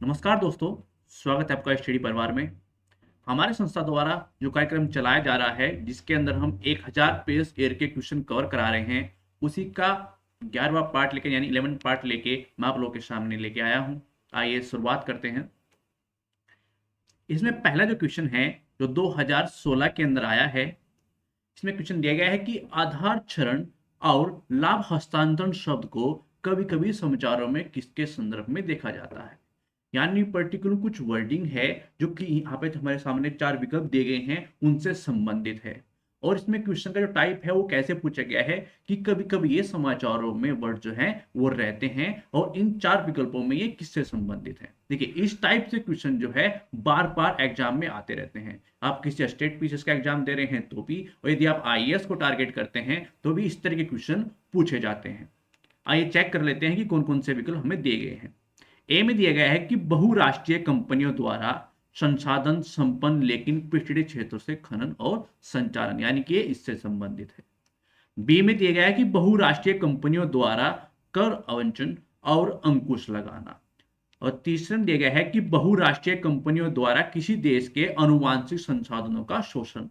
नमस्कार दोस्तों, स्वागत है आपका स्टडी परिवार में। हमारे संस्था द्वारा जो कार्यक्रम चलाया जा रहा है, जिसके अंदर हम 1000 पेज एयर के क्वेश्चन कवर करा रहे हैं, उसी का 11वां पार्ट लेके यानी 11 पार्ट लेके मैं आप लोगों के सामने लेके आया हूं। आइए शुरुआत करते हैं। इसमें पहला जो क्वेश्चन है, जो 2016 के अंदर आया है, इसमें क्वेश्चन दिया गया है कि आधार क्षरण और लाभ हस्तांतरण शब्द को कभी कभी समाचारों में किसके संदर्भ में देखा जाता है। यानी पर्टिकुलर कुछ वर्डिंग है जो कि यहाँ पे हमारे सामने चार विकल्प दिए गए हैं, उनसे संबंधित है। और इसमें क्वेश्चन का जो टाइप है वो कैसे पूछा गया है कि कभी कभी ये समाचारों में वर्ड जो है वो रहते हैं और इन चार विकल्पों में ये किससे संबंधित है। देखिए, इस टाइप से क्वेश्चन जो है बार बार एग्जाम में आते रहते हैं। आप किसी स्टेट पीसीएस का एग्जाम दे रहे हैं तो भी, और यदि आप आईएएस को टारगेट करते हैं तो भी इस तरह के क्वेश्चन पूछे जाते हैं। आइए चेक कर लेते हैं कि कौन कौन से विकल्प हमें दिए गए हैं। ए में दिया गया है कि बहुराष्ट्रीय कंपनियों द्वारा संसाधन संपन्न लेकिन पिछड़े क्षेत्रों से खनन और संचालन, यानी कि इससे संबंधित है। बी में दिया गया है कि बहुराष्ट्रीय कंपनियों द्वारा कर अवंचन और अंकुश लगाना। और तीसरे में दिया गया है कि बहुराष्ट्रीय कंपनियों द्वारा किसी देश के अनुवांशिक संसाधनों का शोषण।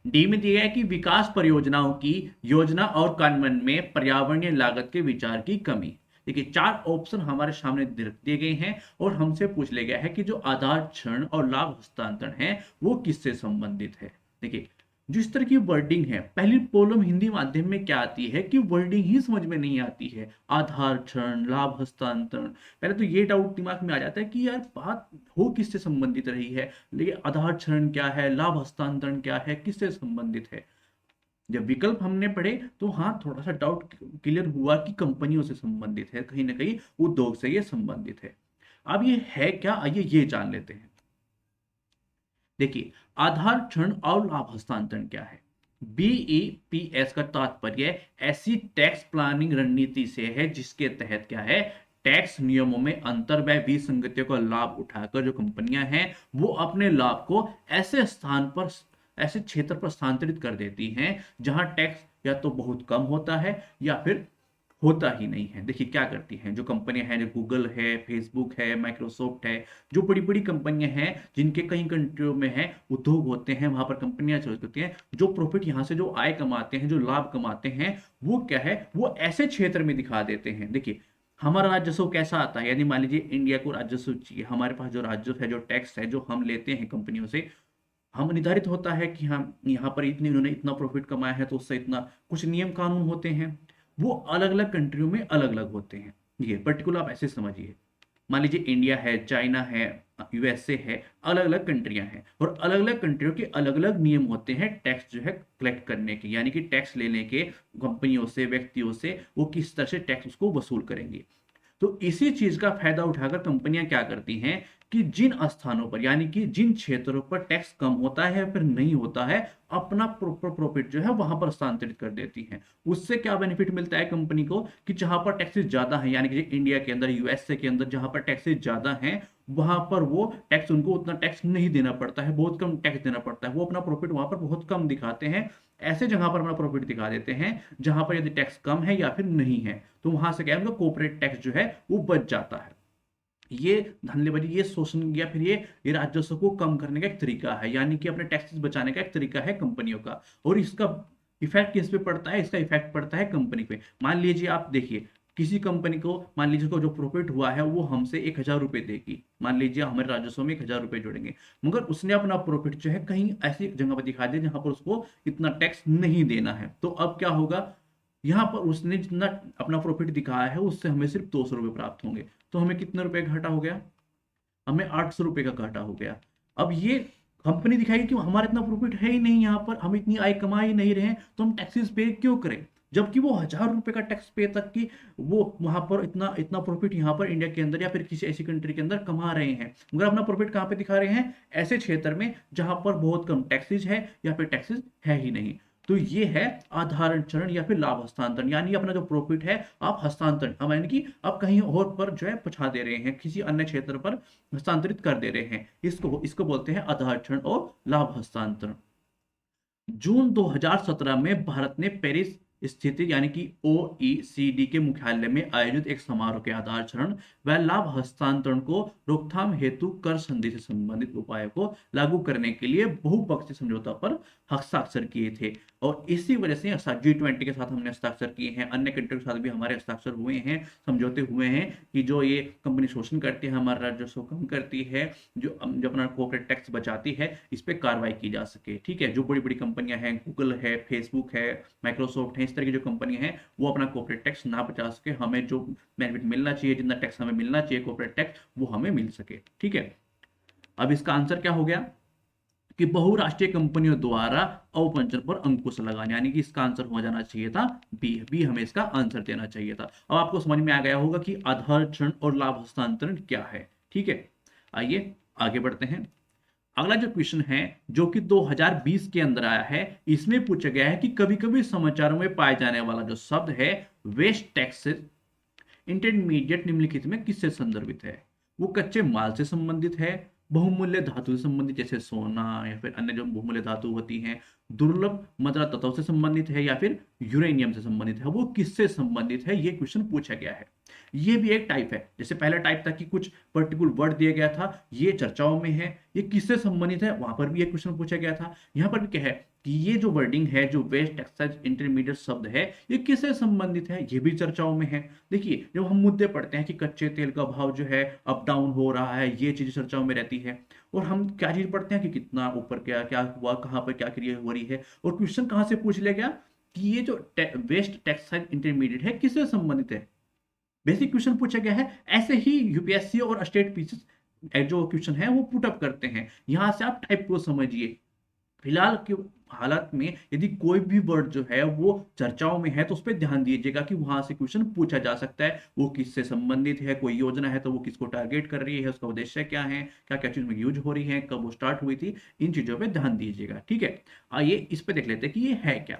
डी में दिया गया है कि विकास परियोजनाओं की योजना और कार्यान्वयन में पर्यावरणीय लागत के विचार की कमी। देखिए, चार ऑप्शन हमारे सामने दिए गए हैं और हमसे पूछ लिया गया है कि जो आधार क्षरण और लाभ हस्तांतरण है वो किससे संबंधित है। देखिए, जिस तरह की वर्डिंग है, पहली प्रॉब्लम हिंदी माध्यम में क्या आती है कि वर्डिंग ही समझ में नहीं आती है। आधार क्षरण, लाभ हस्तांतरण, पहले तो ये डाउट दिमाग में आ जाता है कि यार बात हो किससे संबंधित रही है, लेकिन आधार क्षरण क्या है, लाभ हस्तांतरण क्या है, किससे संबंधित है। जब विकल्प हमने पढ़े तो हाँ, थोड़ा सा डाउट क्लियर हुआ कि कंपनियों से संबंधित है, कहीं ना कहीं उद्योग से ये संबंधित है। अब ये है क्या, आइए ये जान लेते हैं। देखिए, आधार क्षरण और लाभ हस्तांतरण क्या है। बीईपीएस का तात्पर्य ऐसी टैक्स प्लानिंग रणनीति से है जिसके तहत क्या है, टैक्स नियमों में अंतर व विसंगतियों का लाभ उठाकर जो कंपनियां हैं वो अपने लाभ को ऐसे स्थान पर, ऐसे क्षेत्र पर स्थानांतरित कर देती हैं जहां टैक्स या तो बहुत कम होता है या फिर होता ही नहीं है। देखिए क्या करती हैं जो कंपनियां हैं, जो गूगल है, फेसबुक है, माइक्रोसॉफ्ट है, जो बड़ी बड़ी कंपनियां हैं जिनके कई कंट्रियों में है उद्योग होते हैं, वहां पर कंपनियां चल होती हैं, जो प्रॉफिट यहाँ से जो आय कमाते हैं, जो लाभ कमाते हैं, वो क्या है, वो ऐसे क्षेत्र में दिखा देते हैं। देखिए, हमारा राजस्व कैसा आता है, यानी मान लीजिए इंडिया को राजस्व चाहिए, हमारे पास जो राजस्व है, जो टैक्स है जो हम लेते हैं कंपनियों से, हम निर्धारित होता है कि हम यहाँ पर इतनी, उन्होंने इतना प्रॉफिट कमाया है तो उससे इतना, कुछ नियम कानून होते हैं, वो अलग अलग कंट्रियों में अलग अलग होते हैं। ये पर्टिकुलर आप ऐसे समझिए, मान लीजिए इंडिया है, चाइना है, यूएसए है, अलग अलग कंट्रियां हैं और अलग अलग कंट्रियों के अलग अलग नियम होते हैं टैक्स जो है कलेक्ट करने के, यानी कि टैक्स लेने के, कंपनियों से, व्यक्तियों से वो किस तरह से टैक्स उसको वसूल करेंगे। तो इसी चीज का फायदा उठाकर कंपनियां क्या करती हैं कि जिन स्थानों पर, यानी कि जिन क्षेत्रों पर टैक्स कम होता है या फिर नहीं होता है, अपना प्रॉपर प्रॉफिट जो है वहां पर स्थानांतरित कर देती हैं। उससे क्या बेनिफिट मिलता है कंपनी को कि जहां पर टैक्सेस ज्यादा है, यानी कि इंडिया के अंदर, यूएसए के अंदर जहां पर टैक्सेस ज्यादा हैं, वहां पर वो टैक्स, उनको उतना टैक्स नहीं देना पड़ता है, बहुत कम टैक्स देना पड़ता है, वो अपना प्रॉफिट वहां पर बहुत कम दिखाते हैं। ऐसे जगह पर अपना प्रॉफिट दिखा देते हैं जहां पर यदि टैक्स कम है या फिर नहीं है, तो वहां से क्या है, उनका कॉर्पोरेट टैक्स जो है वो बच जाता है। ये धंधलेबाजी, ये शोषण या फिर ये राजस्व को कम करने का एक तरीका है, यानी कि अपने टैक्सेस बचाने का एक तरीका है कंपनियों का। और इसका इफेक्ट किस पे पड़ता है, इसका इफेक्ट पड़ता है कंपनी पे। मान लीजिए आप देखिए, किसी कंपनी को, मान लीजिए को जो प्रॉफिट हुआ है वो हमसे 1000 रुपए देगी, मान लीजिए हमारे राजस्व में 1000 रुपए जोड़ेंगे, मगर उसने अपना प्रॉफिट जो है कहीं ऐसी जगह पर दिखा दिया जहां पर उसको इतना टैक्स नहीं देना है। तो अब क्या होगा, यहाँ पर उसने जितना अपना प्रॉफिट दिखाया है उससे हमें सिर्फ 200 रुपये प्राप्त होंगे, तो हमें कितने रुपए घाटा हो गया, हमें 800 रुपये का घाटा हो गया। अब ये कंपनी दिखाएगी कि हमारा इतना प्रॉफिट है ही नहीं, यहाँ पर हम इतनी आय कमा ही नहीं रहे हैं, तो हम टैक्सेस पे क्यों करें, जबकि वो 1000 रुपये का टैक्स पे तक की वो वहां पर इतना इतना प्रॉफिट यहाँ पर इंडिया के अंदर या फिर किसी ऐसी कंट्री के अंदर कमा रहे हैं, मगर अपना प्रॉफिट कहाँ पे दिखा रहे हैं, ऐसे क्षेत्र में जहां पर बहुत कम टैक्सेस है या फिर टैक्सेस है ही नहीं। तो ये है आधारण चरण या फिर लाभ हस्तांतरण, यानी अपना जो प्रॉफिट है आप हस्तांतरण, अब यानी कि आप कहीं और पर जो है पहुंचा दे रहे हैं, किसी अन्य क्षेत्र पर हस्तांतरित कर दे रहे हैं, इसको इसको बोलते हैं आधार चरण और लाभ हस्तांतरण। जून 2017 में भारत ने पेरिस स्थिति यानी कि OECD के मुख्यालय में आयोजित एक समारोह के आधार क्षरण व लाभ हस्तांतरण को रोकथाम हेतु कर संधि से संबंधित उपायों को लागू करने के लिए बहुपक्षीय समझौता पर हस्ताक्षर किए थे। और इसी वजह से G20 के साथ हमने हस्ताक्षर किए हैं, अन्य कंट्री के साथ भी हमारे हस्ताक्षर हुए हैं, समझौते हुए हैं कि जो ये कंपनी शोषण करती है, हमारा राजस्व कम करती है, जो अपना कॉर्पोरेट टैक्स बचाती है, इस पे कार्रवाई की जा सके। ठीक है, जो बड़ी बड़ी कंपनियां हैं, गूगल है, फेसबुक है, माइक्रोसॉफ्ट है, इस तरह की जो कंपनियां हैं वो अपना कॉर्पोरेट टैक्स ना बचा सके, हमें जो बेनिफिट मिलना चाहिए, जितना टैक्स हमें मिलना चाहिए कॉर्पोरेट टैक्स, वो हमें मिल सके। ठीक है, अब इसका आंसर क्या हो गया कि बहुराष्ट्रीय कंपनियों द्वारा अवपंचन पर अंकुश लगाने, यानी कि इसका आंसर हो जाना चाहिए था बी हमें इसका आंसर देना चाहिए था। अब आपको समझ में आ गया होगा कि आधार क्षरण और लाभ हस्तांतरण क्या है। ठीक है, आइए आगे बढ़ते हैं। अगला जो क्वेश्चन है जो कि 2020 के अंदर आया है, इसमें पूछा गया है कि कभी कभी समाचारों में पाए जाने वाला जो शब्द है वेस्ट टैक्सेस इंटरमीडिएट निम्नलिखित में किससे संदर्भित है? वो कच्चे माल से संबंधित है, बहुमूल्य धातु से संबंधित जैसे सोना या फिर अन्य जो बहुमूल्य धातु होती हैं, दुर्लभ मदरा तत्वों से संबंधित है या फिर यूरेनियम से संबंधित है, वो किससे संबंधित है, ये क्वेश्चन पूछा गया है। ये भी एक टाइप है, जैसे पहला टाइप था कि कुछ पर्टिकुलर वर्ड दिया गया था, ये चर्चाओं में है, ये किससे संबंधित है, वहां पर भी एक क्वेश्चन पूछा गया था। यहाँ पर भी क्या है कि ये जो वर्डिंग है, जो वेस्ट टैक्सेस इंटरमीडिएट शब्द है, ये किससे संबंधित है, ये भी चर्चाओं में है। देखिए, जब हम मुद्दे पढ़ते हैं कि कच्चे तेल का भाव जो है अप डाउन हो रहा है, ये चीज चर्चाओं में रहती है, और हम क्या चीज पढ़ते हैं कि कितना ऊपर क्या क्या हुआ, कहाँ पर क्या क्रिया हो रही है, और क्वेश्चन कहाँ से पूछ लिया गया कि ये जो वेस्ट टैक्सेस इंटरमीडिएट है किससे संबंधित है, बेसिक क्वेश्चन पूछा गया है। ऐसे ही यूपीएससी और स्टेट पीसीएस जो क्वेश्चन है वो पुट अप करते हैं, यहां से आप टाइप को समझिए। फिलहाल की हालत में यदि कोई भी वर्ड जो है वो चर्चाओं में है तो उस पर ध्यान दीजिएगा कि वहां से क्वेश्चन पूछा जा सकता है, वो किससे संबंधित है, कोई योजना है तो वो किसको टारगेट कर रही है, उसका उद्देश्य क्या है, क्या क्या चीज में यूज हो रही है, कब वो स्टार्ट हुई थी, इन चीजों पर ध्यान दीजिएगा। ठीक है, आइए इस पे देख लेते हैं कि ये है क्या।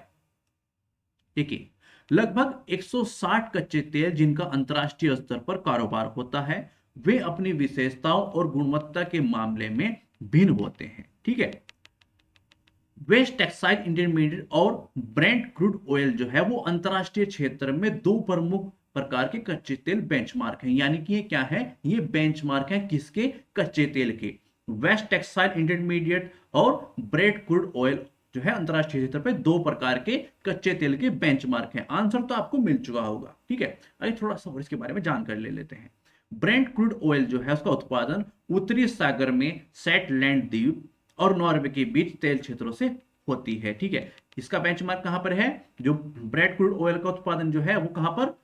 देखिए, लगभग 160 कच्चे तेल जिनका अंतर्राष्ट्रीय स्तर पर कारोबार होता है, वे अपनी विशेषताओं और गुणवत्ता के मामले में भिन्न होते हैं। ठीक है, वेस्ट टेक्सटाइल इंटरमीडिएट और ब्रेंट क्रूड ऑयल जो है वो अंतर्राष्ट्रीय क्षेत्र में दो प्रमुख प्रकार के कच्चे तेल बेंचमार्क हैं। यानी कि ये क्या है, ये बेंचमार्क है किसके, कच्चे तेल के। वेस्ट टेक्सटाइल इंटरमीडिएट और ब्रेंट क्रूड ऑयल जो है अंतरराष्ट्रीय स्तर पे दो प्रकार के कच्चे तेल के बेंचमार्क हैं। आंसर तो आपको मिल चुका होगा। ठीक है, आइए थोड़ा सा और इसके बारे में जानकारी ले लेते हैं। ब्रेंट क्रूड ऑयल जो है उसका उत्पादन उत्तरी सागर में सेटलैंड द्वीप और नॉर्वे के बीच तेल क्षेत्रों से होती है। ठीक है, इसका बेंचमार्क कहां पर है, जो ब्रेंट क्रूड ऑयल का उत्पादन जो है वो कहां पर,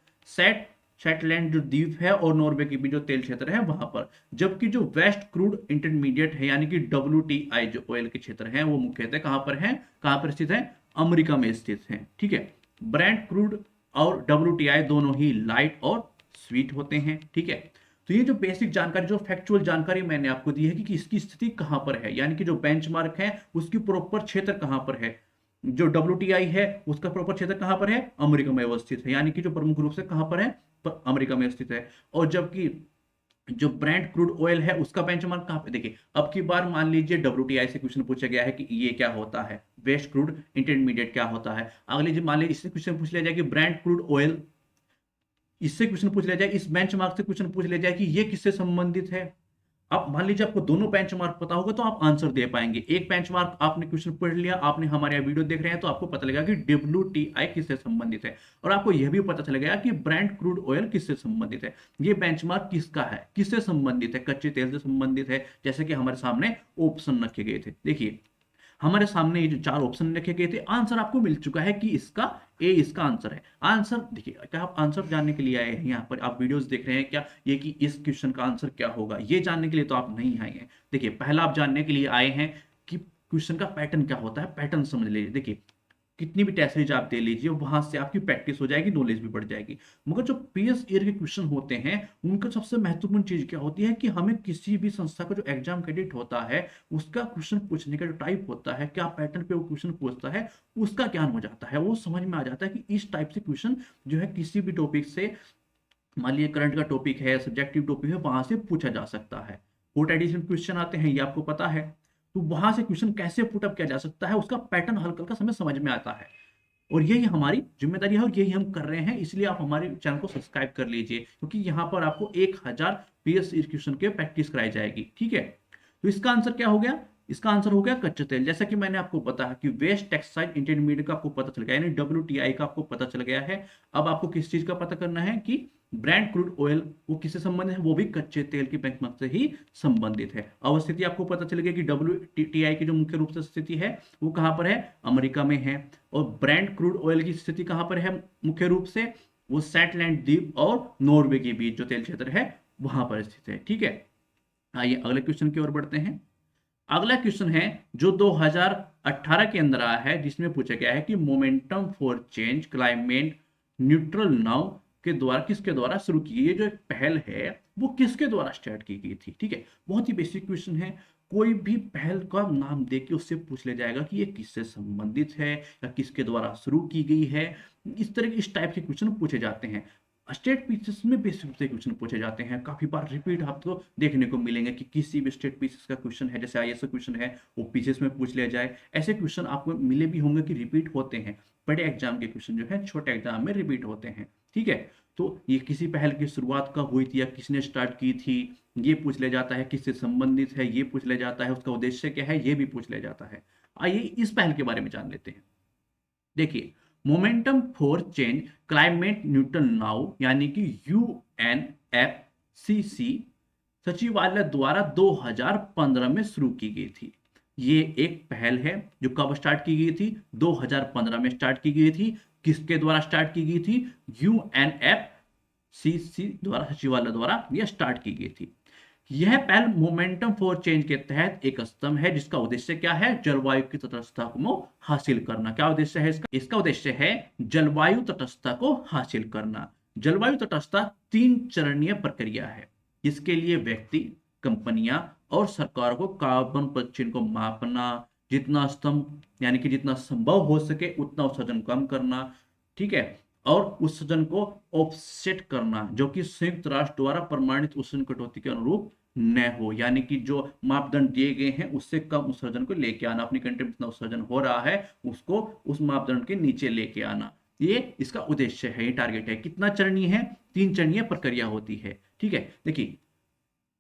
सेटलैंड जो द्वीप है और नॉर्वे के बीच जो तेल क्षेत्र है वहां पर। जबकि जो वेस्ट क्रूड इंटरमीडिएट है यानी कि WTI जो ऑयल के क्षेत्र है वो मुख्यतः कहां पर है, कहां पर स्थित है, अमेरिका में स्थित है। ठीक है, ब्रेंट क्रूड और WTI दोनों ही लाइट और स्वीट होते हैं। ठीक है, तो ये जो बेसिक जानकारी, जो फैक्चुअल जानकारी मैंने आपको दी है कि इसकी स्थिति कहां पर है, यानी कि जो बेंचमार्क है उसकी प्रॉपर क्षेत्र कहां पर है, जो WTI है उसका प्रॉपर क्षेत्र कहां पर है, अमेरिका में अवस्थित है, यानी कि जो प्रमुख रूप से कहां पर है, अमेरिका में स्थित है। और जबकि जो ब्रेंट क्रूड ऑयल है उसका बेंचमार्क कहां पे, देखिए अब की बार मान लीजिए WTI से क्वेश्चन पूछा गया है कि ये क्या होता है, वेस्ट क्रूड इंटरमीडिएट क्या होता है। अगले जी मान लीजिए इससे क्वेश्चन पूछ लिया जाए कि ब्रेंट क्रूड ऑयल, इससे क्वेश्चन पूछ लिया जाए, इस बेंचमार्क से क्वेश्चन पूछ लिया जाए कि ये किससे संबंधित है। अब मान लीजिए आपको दोनों बेंचमार्क पता होगा तो आप आंसर दे पाएंगे। एक बेंचमार्क आपने क्वेश्चन पढ़ लिया, आपने हमारे यहाँ वीडियो देख रहे हैं तो आपको पता लगेगा कि WTI किससे संबंधित है, और आपको यह भी पता चलेगा कि ब्रेंट क्रूड ऑयल किससे संबंधित है। ये बेंचमार्क किसका है, किससे संबंधित है, कच्चे तेल से संबंधित है। जैसे कि हमारे सामने ऑप्शन रखे गए थे, देखिए हमारे सामने ये जो चार ऑप्शन रखे गए थे, आंसर आपको मिल चुका है कि इसका ए इसका आंसर है। आंसर देखिए, क्या आप आंसर जानने के लिए आए हैं यहाँ पर, आप वीडियोस देख रहे हैं क्या, ये कि इस क्वेश्चन का आंसर क्या होगा ये जानने के लिए तो आप नहीं आए हैं। देखिए पहला आप जानने के लिए आए हैं कि क्वेश्चन का पैटर्न क्या होता है, पैटर्न समझ लीजिए। देखिए कितनी भी टेस्ट सीरीज आप दे लीजिए, वहां से आपकी प्रैक्टिस हो जाएगी, नॉलेज भी बढ़ जाएगी। मगर जो प्रीवियस ईयर के क्वेश्चन होते हैं उनका सबसे महत्वपूर्ण चीज क्या होती है कि हमें किसी भी संस्था का जो एग्जाम क्रेडिट होता है उसका क्वेश्चन पूछने का जो टाइप होता है, क्या पैटर्न पे वो क्वेश्चन पूछता है, उसका ज्ञान हो जाता है। वो समझ में आ जाता है कि इस टाइप से क्वेश्चन जो है किसी भी टॉपिक से, मान लीजिए करंट का टॉपिक है, सब्जेक्टिव टॉपिक है, वहां से पूछा जा सकता है। कोर्ट एडिशन क्वेश्चन आते हैं, ये आपको पता है, तो वहां से क्वेश्चन कैसे पुटअप किया जा सकता है, उसका पैटर्न हल्का हल्का समय समझ में आता है। और यही हमारी जिम्मेदारी है और यही हम कर रहे हैं, इसलिए आप हमारे चैनल को सब्सक्राइब कर लीजिए, क्योंकि यहाँ पर आपको 1000 पीएस क्वेश्चन के प्रैक्टिस कराई जाएगी। ठीक है, तो इसका आंसर क्या हो गया? इसका आंसर हो गया कच्चा तेल। जैसा कि मैंने आपको बताया कि वेस्ट टेक्सटाइल इंटरमीडिएट का आपको पता चल गया, यानी WTI का आपको पता चल गया है। अब आपको किस चीज का पता करना है कि ब्रांड क्रूड ऑयल वो किससे संबंधित है? वो भी कच्चे तेल की बेंचमार्क से ही संबंधित है। अवस्थिति आपको पता चल गया कि WTI की जो मुख्य रूप से स्थिति है वो कहां पर है? अमेरिका में है। और ब्रांड क्रूड ऑयल की स्थिति कहां पर है मुख्य रूप से? वो सेटलैंड द्वीप और नॉर्वे के बीच जो तेल क्षेत्र है वहां पर स्थित है। ठीक है, आइए अगले क्वेश्चन की ओर बढ़ते हैं। अगला क्वेश्चन है जो 2018 के अंदर आया है, जिसमें पूछा गया है कि momentum for change climate neutral now के द्वारा किसके द्वारा शुरू की गई? ये जो एक पहल है वो किसके द्वारा स्टार्ट की गई थी? ठीक है, बहुत ही बेसिक क्वेश्चन है। कोई भी पहल का नाम देके उससे पूछ लिया जाएगा कि ये किससे संबंधित है या किसके द्वारा शुरू की गई है। इस टाइप के क्वेश्चन पूछे जाते हैं। स्टेट पीसेस में बेसिक रूप से क्वेश्चन पूछे जाते हैं, काफी बार रिपीट आपको देखने को मिलेंगे कि किसी भी स्टेट पीसेस का क्वेश्चन है, जैसे आईएएस का क्वेश्चन है वो पीसेस में पूछ लिया जाए। ऐसे क्वेश्चन आपको मिले भी होंगे कि रिपीट होते हैं। बड़े एग्जाम के क्वेश्चन जो है छोटे एग्जाम में रिपीट होते हैं। ठीक है, तो ये किसी पहल की शुरुआत कब हुई थी या किसने स्टार्ट की थी ये पूछ लिया जाता है। किससे संबंधित है ये पूछ लिया जाता है। उसका उद्देश्य क्या है ये भी पूछ लिया जाता है। आइए इस पहल के बारे में जान लेते हैं। देखिए, momentum for change climate neutral now यानी कि UNFCC सचिवालय द्वारा 2015 में शुरू की गई थी। ये एक पहल है जो कब स्टार्ट की गई थी? 2015 में स्टार्ट की गई थी। किसके द्वारा स्टार्ट की गई थी? UNFCC द्वारा, सचिवालय द्वारा यह स्टार्ट की गई थी। यह पहल मोमेंटम फॉर चेंज के तहत एक स्तंभ है जिसका उद्देश्य क्या है? जलवायु की तटस्थता को हासिल करना। क्या उद्देश्य है इसका? इसका उद्देश्य है जलवायु तटस्थता को हासिल करना। जलवायु तटस्थता 3 चरणीय प्रक्रिया है। इसके लिए व्यक्ति, कंपनियां और सरकार को कार्बन पदचिह्न को मापना, जितना स्तंभ यानी कि जितना संभव हो सके उतना उत्सर्जन कम करना। ठीक है, और उत्सर्जन को ऑफसेट करना जो कि संयुक्त राष्ट्र द्वारा प्रमाणित उत्सर्जन कटौती के अनुरूप न हो, यानी कि जो मापदंड दिए गए हैं उससे कम उत्सर्जन को लेके आना। अपनी कंट्री में जितना उत्सर्जन हो रहा है उसको उस मापदंड के नीचे लेके आना, ये इसका उद्देश्य है, ये टारगेट है। कितना चरणीय है? 3 चरणीय प्रक्रिया होती है। ठीक है, देखिए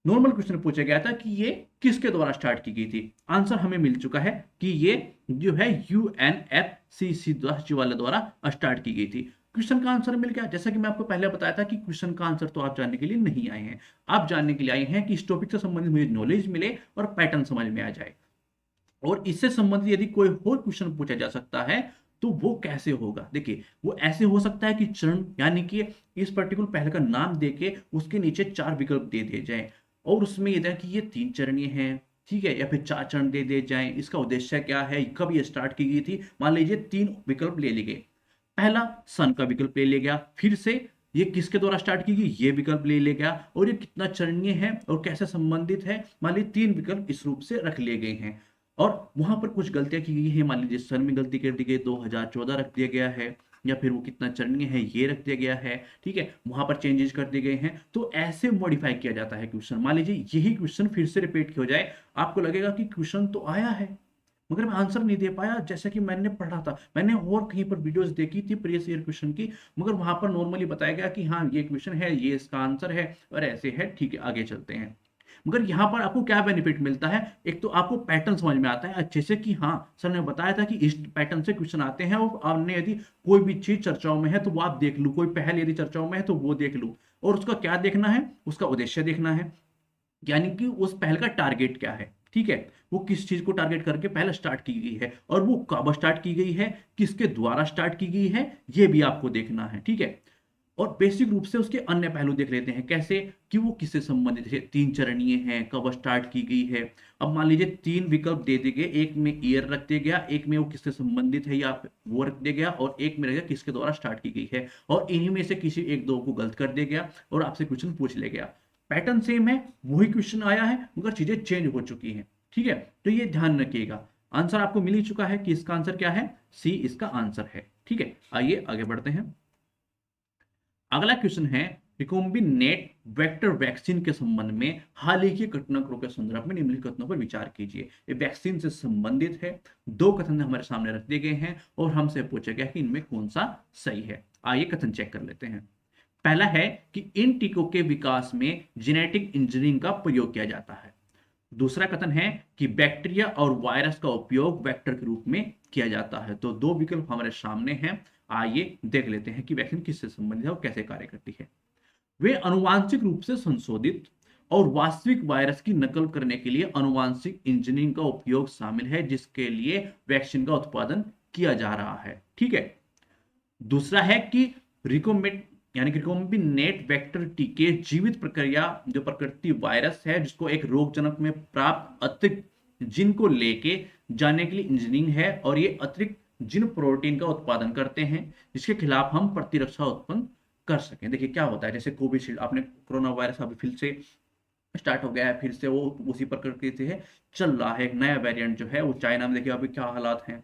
नॉर्मल क्वेश्चन पूछा गया था कि ये किसके द्वारा स्टार्ट की गई थी। आंसर हमें मिल चुका है कि ये जो है UNFCC सचिवालय द्वारा स्टार्ट की गई थी। क्वेश्चन का आंसर मिल गया। जैसा कि मैं आपको पहले बताया था कि क्वेश्चन का आंसर तो आप जानने के लिए नहीं आए हैं, आप जानने के लिए आए हैं कि इस टॉपिक से संबंधित मुझे नॉलेज मिले और पैटर्न समझ में आ जाए। और इससे संबंधित यदि कोई और क्वेश्चन पूछा जा सकता है तो वो कैसे होगा? देखिए, वो ऐसे हो सकता है कि चरण यानी कि इस पर्टिकुलर पहल का नाम देके उसके नीचे 4 विकल्प दे दिए जाए और उसमें यह कि ये 3 चरणीय है, ठीक है, या फिर 4 चरण दे दिए जाए। इसका उद्देश्य क्या है, कब ये स्टार्ट की गई थी? मान लीजिए 3 विकल्प ले लिए गए। पहला सन का विकल्प ले लिया गया, फिर से ये किसके द्वारा स्टार्ट की गई ये विकल्प ले लिया गया, और ये कितना चरणीय है और कैसे संबंधित है। मान लीजिए 3 विकल्प इस रूप से रख लिए गए हैं और वहां पर कुछ गलतियां की गई है। मान लीजिए सन में गलती कर दी गई, 2014 रख दिया गया है, या फिर वो कितना चरणीय है ये रख दिया गया है। ठीक है, वहां पर चेंजेस कर दिए गए हैं, तो ऐसे मॉडिफाई किया जाता है क्वेश्चन। मान लीजिए यही क्वेश्चन फिर से रिपीट हो जाए, आपको लगेगा कि क्वेश्चन तो आया है मगर मैं आंसर नहीं दे पाया। जैसा कि मैंने पढ़ा था, मैंने और कहीं पर वीडियोस देखी थी प्रीवियस ईयर क्वेश्चन की, मगर वहां पर नॉर्मली बताया गया कि हाँ ये क्वेश्चन है, ये इसका आंसर है और ऐसे है। ठीक है, आगे चलते हैं। मगर यहाँ पर आपको क्या बेनिफिट मिलता है? एक तो आपको पैटर्न समझ में आता है अच्छे से कि हाँ सर ने बताया था कि इस पैटर्न से क्वेश्चन आते हैं, और आपने यदि कोई भी चीज चर्चाओं में है तो वो आप देख लो, कोई पहल यदि चर्चाओं में है तो वो देख लो, और उसका क्या देखना है? उसका उद्देश्य देखना है, यानी कि उस पहल का टारगेट क्या है। ठीक है, वो किस चीज को टारगेट करके पहले स्टार्ट की गई है और वो कब स्टार्ट की गई है, किसके द्वारा स्टार्ट की गई है, ये भी आपको देखना है। ठीक है, और बेसिक रूप से उसके अन्य पहलू देख लेते हैं, कैसे कि वो किससे संबंधित है, 3 चरणीय है, कब स्टार्ट की गई है। अब मान लीजिए 3 विकल्प दे दिए गए, एक में ईयर रख दिया गया, एक में वो किससे संबंधित है या वो रख दिया गया, और एक में रह गया किसके द्वारा स्टार्ट की गई है, और इन्हीं में से किसी एक दो को गलत कर दिया गया और आपसे क्वेश्चन पूछ लिया गया। पैटर्न सेम है, वही क्वेश्चन आया है मगर चीजें चेंज हो चुकी हैं। ठीक है, तो ये ध्यान रखिएगा। आंसर आपको मिल ही चुका है कि इसका आंसर क्या है, सी इसका आंसर है। ठीक है, आइए आगे बढ़ते हैं। अगला क्वेश्चन है रिकॉम्बिनेट वेक्टर वैक्सीन के संबंध में हाल ही के घटनाक्रमों के संदर्भ में निम्नलिखित कथनों पर विचार कीजिए। ये वैक्सीन से संबंधित है, दो कथन हमारे सामने रख दिए गए हैं और हमसे पूछा गया कि इनमें कौन सा सही है। आइए कथन चेक कर लेते हैं। पहला है कि इन टीकों के विकास में जेनेटिक इंजीनियरिंग का प्रयोग किया जाता है। दूसरा कथन है कि बैक्टीरिया और वायरस का उपयोग वेक्टर के रूप में किया जाता है। तो दो विकल्प हमारे सामने हैं। आइए देख लेते हैं कि वैक्सीन किससे संबंधित है और कैसे कार्य करती है। वे आनुवांशिक रूप से संशोधित और वास्तविक वायरस की नकल करने के लिए आनुवांशिक इंजीनियरिंग का उपयोग शामिल है, जिसके लिए वैक्सीन का उत्पादन किया जा रहा है। ठीक है। दूसरा है कि रिकोम्बिनेट यानी कि रिकॉम्बिनेट वेक्टर टीके जीवित प्रक्रिया जो प्रकृति वायरस है जिसको एक रोगजनक में प्राप्त अतिरिक्त जिन को लेके जाने के लिए इंजीनियरिंग है, और ये अतिरिक्त जिन प्रोटीन का उत्पादन करते हैं जिसके खिलाफ हम प्रतिरक्षा उत्पन्न कर सकें। देखिए क्या होता है, जैसे कोविशील्ड, आपने कोरोना वायरस अभी फिर से स्टार्ट हो गया है, फिर से वो उसी प्रकृति से है चल रहा है। एक नया वेरिएंट जो है वो चाइना में, देखिए अभी क्या हालात हैं।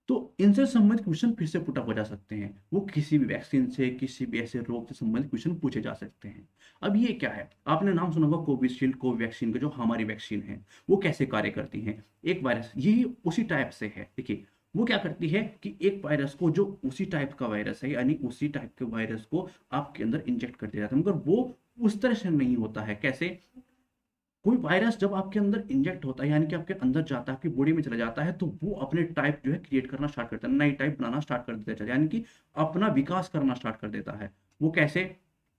तो इनसे संबंधित क्वेश्चन फिर से पुट अप हो जा सकते हैं। वो किसी भी वैक्सीन से, किसी भी ऐसे रोग से संबंधित क्वेश्चन पूछे जा सकते हैं। अब ये क्या है, आपने नाम सुना होगा कोविशील्ड, कोवैक्सीन का, जो हमारी वैक्सीन है वो कैसे कार्य करती है। एक वायरस ये उसी टाइप से है। देखिए वो क्या करती है कि एक वायरस को, जो उसी टाइप का वायरस है यानी उसी टाइप के वायरस को आपके अंदर इंजेक्ट कर दिया जाता है, मगर वो उस तरह से नहीं होता है। कैसे, कोई वायरस जब आपके अंदर इंजेक्ट होता है यानी कि आपके अंदर जाता है, आपकी बॉडी में चला जाता है, तो वो अपने टाइप जो है क्रिएट करना स्टार्ट करता है, नई टाइप बनाना स्टार्ट कर देता है, यानी कि अपना विकास करना स्टार्ट कर देता है। वो कैसे,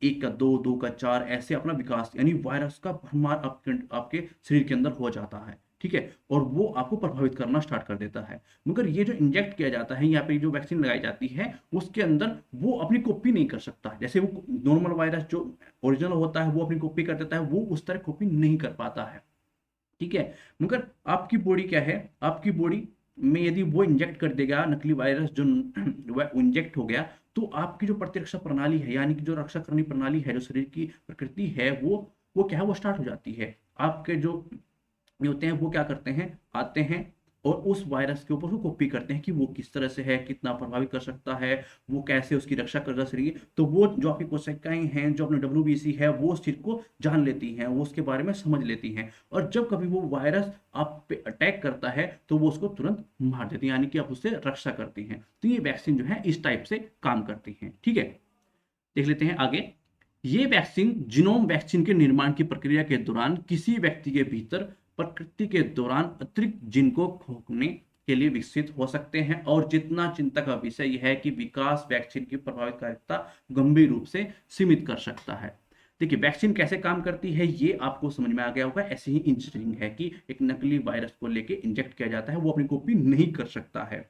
एक का दो, दो का चार, ऐसे अपना विकास यानी वायरस का भरमार आपके शरीर के अंदर हो जाता है। ठीक है, और वो आपको प्रभावित करना स्टार्ट कर देता है। मगर ये जो इंजेक्ट किया जाता है, यहाँ पे जो वैक्सीन लगाई जाती है, उसके अंदर वो अपनी कॉपी नहीं कर सकता। जैसे वो नॉर्मल वायरस जो ओरिजिनल होता है वो अपनी कॉपी कर देता है, वो उस तरह कॉपी नहीं कर पाता है। ठीक है, मगर आपकी बॉडी क्या है, आपकी बॉडी में यदि वो इंजेक्ट कर देगा नकली वायरस, जो इंजेक्ट हो गया, तो आपकी जो प्रतिरक्षा प्रणाली है यानी कि जो रक्षा करनी प्रणाली है, जो शरीर की प्रकृति है, वो क्या है, वो स्टार्ट हो जाती है। आपके जो ये होते हैं वो क्या करते हैं, आते हैं और उस वायरस के ऊपर वो कॉपी करते हैं कि वो किस तरह से है, कितना प्रभावित कर सकता है, वो कैसे उसकी रक्षा कर सकेगी। तो वो जो आपकी कोशिकाएं हैं, जो अपने WBC है, वो उस चीज को जान लेती हैं, वो उसके बारे में समझ लेती हैं, और जब कभी वो वायरस आप पे अटैक करता है तो वो उसको तुरंत मार देती है, यानी कि आप उससे रक्षा करती हैं। तो ये वैक्सीन जो है इस टाइप से काम करती है। ठीक है, देख लेते हैं आगे। ये वैक्सीन जीनोम वैक्सीन के निर्माण की प्रक्रिया के दौरान किसी व्यक्ति के भीतर प्रकृति के दौरान अतिरिक्त जिन को खोने के लिए विकसित हो सकते हैं, और जितना चिंता का विषय यह है कि विकास वैक्सीन की प्रभावकारिता गंभीर रूप से सीमित कर सकता है। देखिए वैक्सीन कैसे काम करती है ये आपको समझ में आ गया होगा। ऐसी ही इंजीनियरिंग है कि एक नकली वायरस को लेके इंजेक्ट किया जाता है, वो अपनी कॉपी नहीं कर सकता है।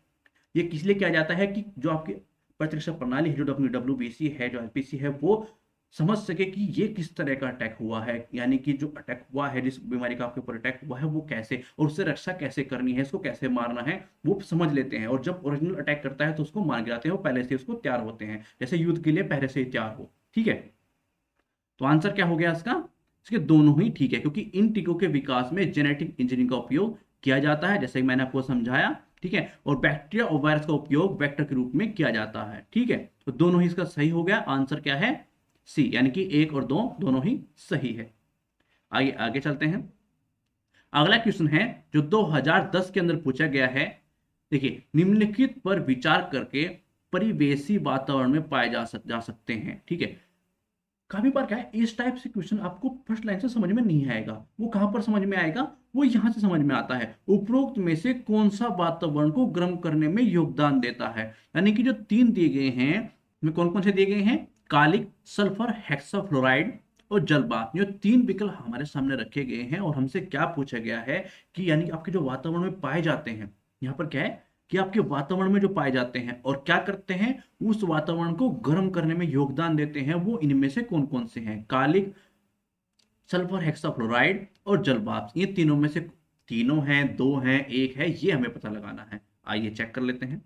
ये किस लिए किया जाता है कि जो आपकी प्रतिरक्षा प्रणाली है, जो WBC है, जो LPC है, वो समझ सके कि ये किस तरह का अटैक हुआ है, यानी कि जो अटैक हुआ है, जिस बीमारी का आपके ऊपर अटैक हुआ है, वो कैसे, और उससे रक्षा कैसे करनी है, इसको कैसे मारना है, वो समझ लेते हैं। और जब ओरिजिनल अटैक करता है तो उसको मार गिराते हैं, वो पहले से उसको तैयार होते हैं, जैसे युद्ध के लिए पहले से ही तैयार हो। ठीक है, तो आंसर क्या हो गया इसका, इसके दोनों ही ठीक है, क्योंकि इन टीकों के विकास में जेनेटिक इंजीनियरिंग का उपयोग किया जाता है, जैसे मैंने आपको समझाया। ठीक है, और बैक्टीरिया और वायरस का उपयोग वेक्टर के रूप में किया जाता है। ठीक है, तो दोनों ही इसका सही हो गया। आंसर क्या है, सी, यानी कि एक और दो दोनों ही सही है। आगे आगे चलते हैं। अगला क्वेश्चन है जो 2010 के अंदर पूछा गया है। देखिए, निम्नलिखित पर विचार करके परिवेशी वातावरण में पाए जा सकते हैं। ठीक है, काफी बार क्या है, इस टाइप से क्वेश्चन आपको फर्स्ट लाइन से समझ में नहीं आएगा। वो कहां पर समझ में आएगा, वो यहां से समझ में आता है। उपरोक्त में से कौन सा वातावरण को गर्म करने में योगदान देता है, यानी कि जो तीन दिए गए हैं, कौन कौन से दिए गए हैं, कालिक, सल्फर हेक्साफ्लोराइड और जलवाष्प, जो तीन विकल्प हमारे सामने रखे गए हैं। और हमसे क्या पूछा गया है कि यानी कि आपके जो वातावरण में पाए जाते हैं, यहाँ पर क्या है कि आपके वातावरण में जो पाए जाते हैं और क्या करते हैं, उस वातावरण को गर्म करने में योगदान देते हैं, वो इनमें से कौन कौन से हैं, कालिक, सल्फर हेक्साफ्लोराइड और जलवाष्प। ये तीनों में से तीनों हैं, दो हैं, एक है, ये हमें पता लगाना है। आइए चेक कर लेते हैं।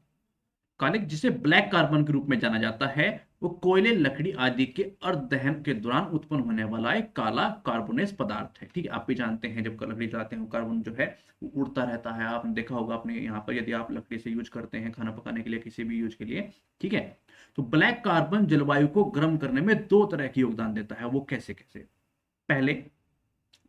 कालिक, जिसे ब्लैक कार्बन के रूप में जाना जाता है, वो कोयले, लकड़ी आदि के अर्धदहन के दौरान उत्पन्न होने वाला एक काला कार्बोनेस पदार्थ है। ठीक है, आप भी जानते हैं जब लकड़ी जलाते हैं कार्बन जो है वो उड़ता रहता है। आपने देखा होगा अपने यहाँ पर, यदि आप लकड़ी से यूज करते हैं खाना पकाने के लिए, किसी भी यूज के लिए। ठीक है, तो ब्लैक कार्बन जलवायु को गर्म करने में दो तरह की योगदान देता है। वो कैसे कैसे? पहले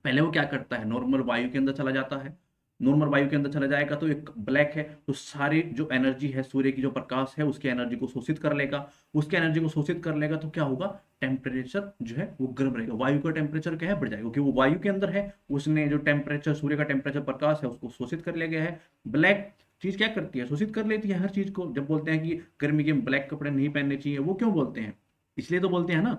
पहले वो क्या करता है, नॉर्मल वायु के अंदर चला जाता है। नॉर्मल वायु के अंदर चला जाएगा तो एक ब्लैक है, तो सारी जो एनर्जी है, सूर्य की जो प्रकाश है, उसकी एनर्जी को शोषित कर लेगा। उसकी एनर्जी को शोषित कर लेगा तो क्या होगा, टेम्परेचर जो है वो गर्म रहेगा। वायु का टेम्परेचर क्या है, बढ़ जाएगा, क्योंकि वो वायु के अंदर है। उसने जो टेम्परेचर, सूर्य का टेम्परेचर, प्रकाश है, उसको शोषित कर लिया गया है। ब्लैक चीज क्या करती है, शोषित कर लेती है हर चीज को। जब बोलते हैं कि गर्मी के ब्लैक कपड़े नहीं पहनने चाहिए, वो क्यों बोलते हैं, इसलिए तो बोलते हैं ना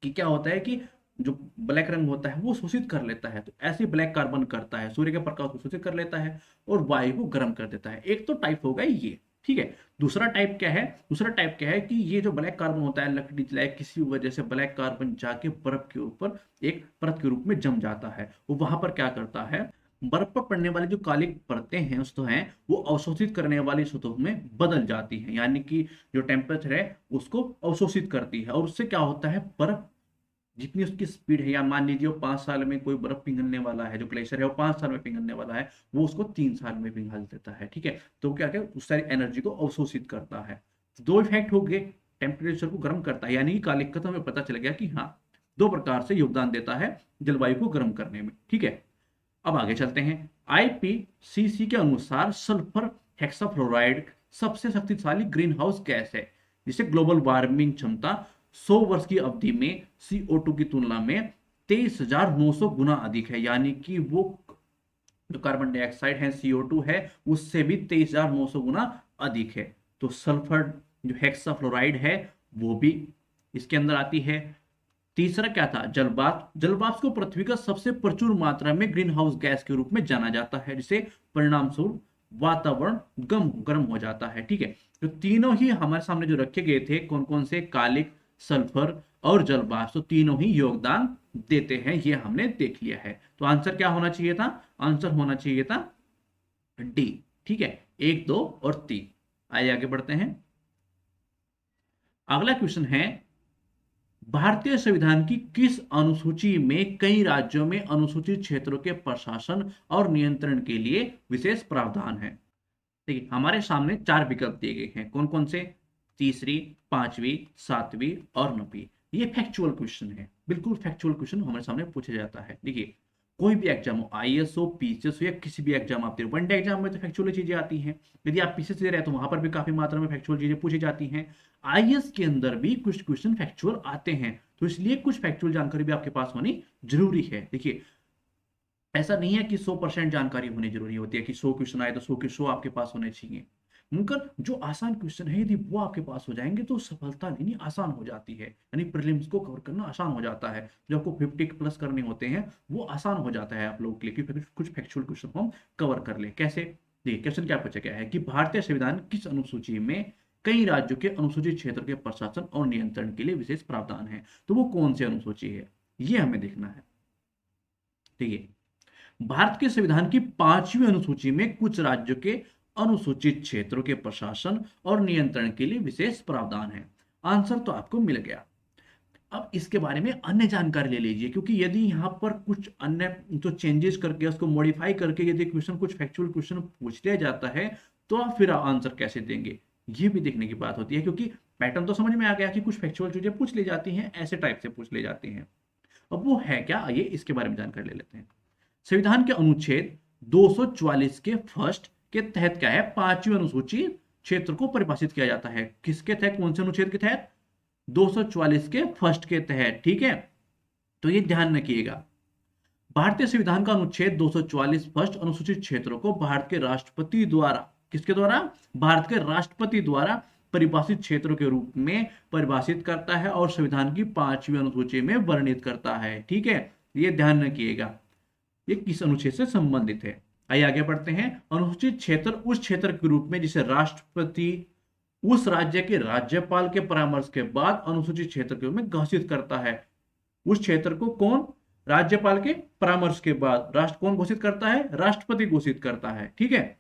कि क्या होता है कि जो ब्लैक रंग होता है वो शोषित कर लेता है। तो ऐसे ब्लैक कार्बन करता है, सूर्य के प्रकाश को शोषित कर लेता है और वायु को गर्म कर देता है। एक तो टाइप होगा ये। ठीक है, दूसरा टाइप क्या है, दूसरा टाइप क्या है कि ये जो ब्लैक कार्बन होता है, लकड़ी जलाए किसी वजह से ब्लैक कार्बन जाके बर्फ के ऊपर एक परत के रूप में जम जाता है। वो वहां पर क्या करता है, बर्फ पर पड़ने वाली जो काली परतें हैं सतह हैं, वो अवशोषित करने वाली सतहों में बदल जाती हैं, यानी कि जो टेम्परेचर है उसको अवशोषित करती है। और उससे क्या होता है, बर्फ जितनी उसकी स्पीड है, या मान लीजिए वो 5 साल में कोई बर्फ पिघलने वाला है, जो ग्लेशियर है वो 5 साल में पिघलने वाला है, वो उसको 3 साल में पिघल देता है। ठीक है, तो क्या क्या उस सारी एनर्जी को अवशोषित करता है। दो इफेक्ट हो गए, टेम्परेचर को गर्म करता है, यानी कि कालिकता हमें पता चल गया कि हाँ, दो प्रकार से योगदान देता है जलवायु को गर्म करने में। ठीक है, अब आगे चलते हैं। आईपीसीसी के अनुसार सल्फर हेक्साफ्लोराइड सबसे शक्तिशाली ग्रीन हाउस गैस है, जिसे ग्लोबल वार्मिंग क्षमता 100 वर्ष की अवधि में CO2 की तुलना में 23,900 गुना अधिक है। यानी कि वो जो कार्बन डाइऑक्साइड है, CO2 है, उससे भी 23,900 गुना अधिक है। तो सल्फर जो हेक्साफ्लोराइड है वो भी इसके अंदर आती है। तीसरा क्या था, जलवाष्प। जलवाष्प को पृथ्वी का सबसे प्रचुर मात्रा में ग्रीन हाउस गैस के रूप में जाना जाता है, जिसे परिणाम स्वरूप वातावरण गर्म हो जाता है। ठीक है, तो तीनों ही हमारे सामने जो रखे गए थे, कौन कौन से, कालिक, सल्फर और जलवाष्प, तो तीनों ही योगदान देते हैं, ये हमने देख लिया है। तो आंसर क्या होना चाहिए था, आंसर होना चाहिए था डी। ठीक है, 1, 2 और 3। आइए आगे बढ़ते हैं। अगला क्वेश्चन है, भारतीय संविधान की किस अनुसूची में कई राज्यों में अनुसूचित क्षेत्रों के प्रशासन और नियंत्रण के लिए विशेष प्रावधान है? देखिए, हमारे सामने 4 विकल्प दिए गए हैं, कौन कौन से, तीसरी, पांचवी, सातवीं और 9वीं। ये फैक्चुअल क्वेश्चन है, बिल्कुल फैक्चुअल क्वेश्चन हमारे सामने पूछा जाता है। देखिए, कोई भी एग्जाम हो, IAS हो, PCS हो, या किसी भी एग्जाम आप दे, वनडे एग्जाम में तो फैक्चुअल चीजें आती हैं। यदि आप PCS दे रहे हैं तो वहां पर भी काफी मात्रा में फैक्चुअल चीजें पूछी जाती हैं। IAS के अंदर भी कुछ क्वेश्चन फैक्चुअल आते हैं, तो इसलिए कुछ फैक्चुअल जानकारी भी आपके पास होनी जरूरी है। देखिए, ऐसा नहीं है कि 100% जानकारी होनी जरूरी होती है कि 100 क्वेश्चन आए तो 100 के 100 आपके पास होने चाहिए। मगर जो आसान क्वेश्चन है यदि वो आपके पास हो जाएंगे तो सफलता लेनी आसान हो जाती है, यानी प्रीलिम्स को कवर करना आसान हो जाता है। जो आपको 50 प्लस करने होते हैं वो आसान हो जाता है आप लोगों के लिए, क्योंकि कुछ फैक्चुअल क्वेश्चन हम कवर कर ले। कैसे, देखिए क्वेश्चन क्या पूछा गया है कि भारतीय संविधान किस अनुसूची में कई राज्यों के अनुसूचित क्षेत्र के प्रशासन और नियंत्रण के लिए विशेष प्रावधान है, तो वो कौन सी अनुसूची है, ये हमें देखना है। ठीक है, भारत के संविधान की 5वीं अनुसूची में कुछ राज्यों के अनुसूचित क्षेत्रों के प्रशासन और नियंत्रण के लिए विशेष प्रावधान है। आंसर तो आपको मिल गया। अब इसके बारे में अन्य जानकारी ले लीजिए, क्योंकि यदि यहां पर कुछ अन्य तो चेंजेस करके उसको मॉडिफाई करके यदि क्वेश्चन, कुछ फैक्चुअल क्वेश्चन पूछ लिया जाता है तो आप फिर आंसर कैसे देंगे, ये भी देखने की बात होती है। क्योंकि पैटर्न तो समझ में आ गया कि कुछ फैक्चुअल चीजें पूछ ली जाती हैं, ऐसे टाइप से पूछ ली जाती हैं। अब वो है क्या, ये इसके बारे में जानकारी ले लेते हैं। संविधान के अनुच्छेद 244 के फर्स्ट के तहत क्या है, 5वीं अनुसूची क्षेत्र को परिभाषित किया जाता है। किसके तहत, कौन से अनुच्छेद के तहत, 244 के फर्स्ट के तहत। ठीक है, तो ये ध्यान रखिएगा। भारतीय संविधान का अनुच्छेद 244 फर्स्ट अनुसूचित क्षेत्रों को भारत के राष्ट्रपति द्वारा, किसके द्वारा, भारत के राष्ट्रपति द्वारा परिभाषित क्षेत्रों के रूप में परिभाषित करता है और संविधान की 5वीं अनुसूची में वर्णित करता है। ठीक है, ये ध्यान रखिएगा, ये किस अनुच्छेद से संबंधित है। आइए आगे बढ़ते हैं। अनुसूचित क्षेत्र उस क्षेत्र के रूप में जिसे राष्ट्रपति उस राज्य के राज्यपाल के परामर्श के बाद अनुसूचित क्षेत्र के रूप में घोषित करता है। उस क्षेत्र को कौन, राज्यपाल के परामर्श के बाद। राष्ट्र कौन घोषित करता है, राष्ट्रपति घोषित करता है। ठीक है,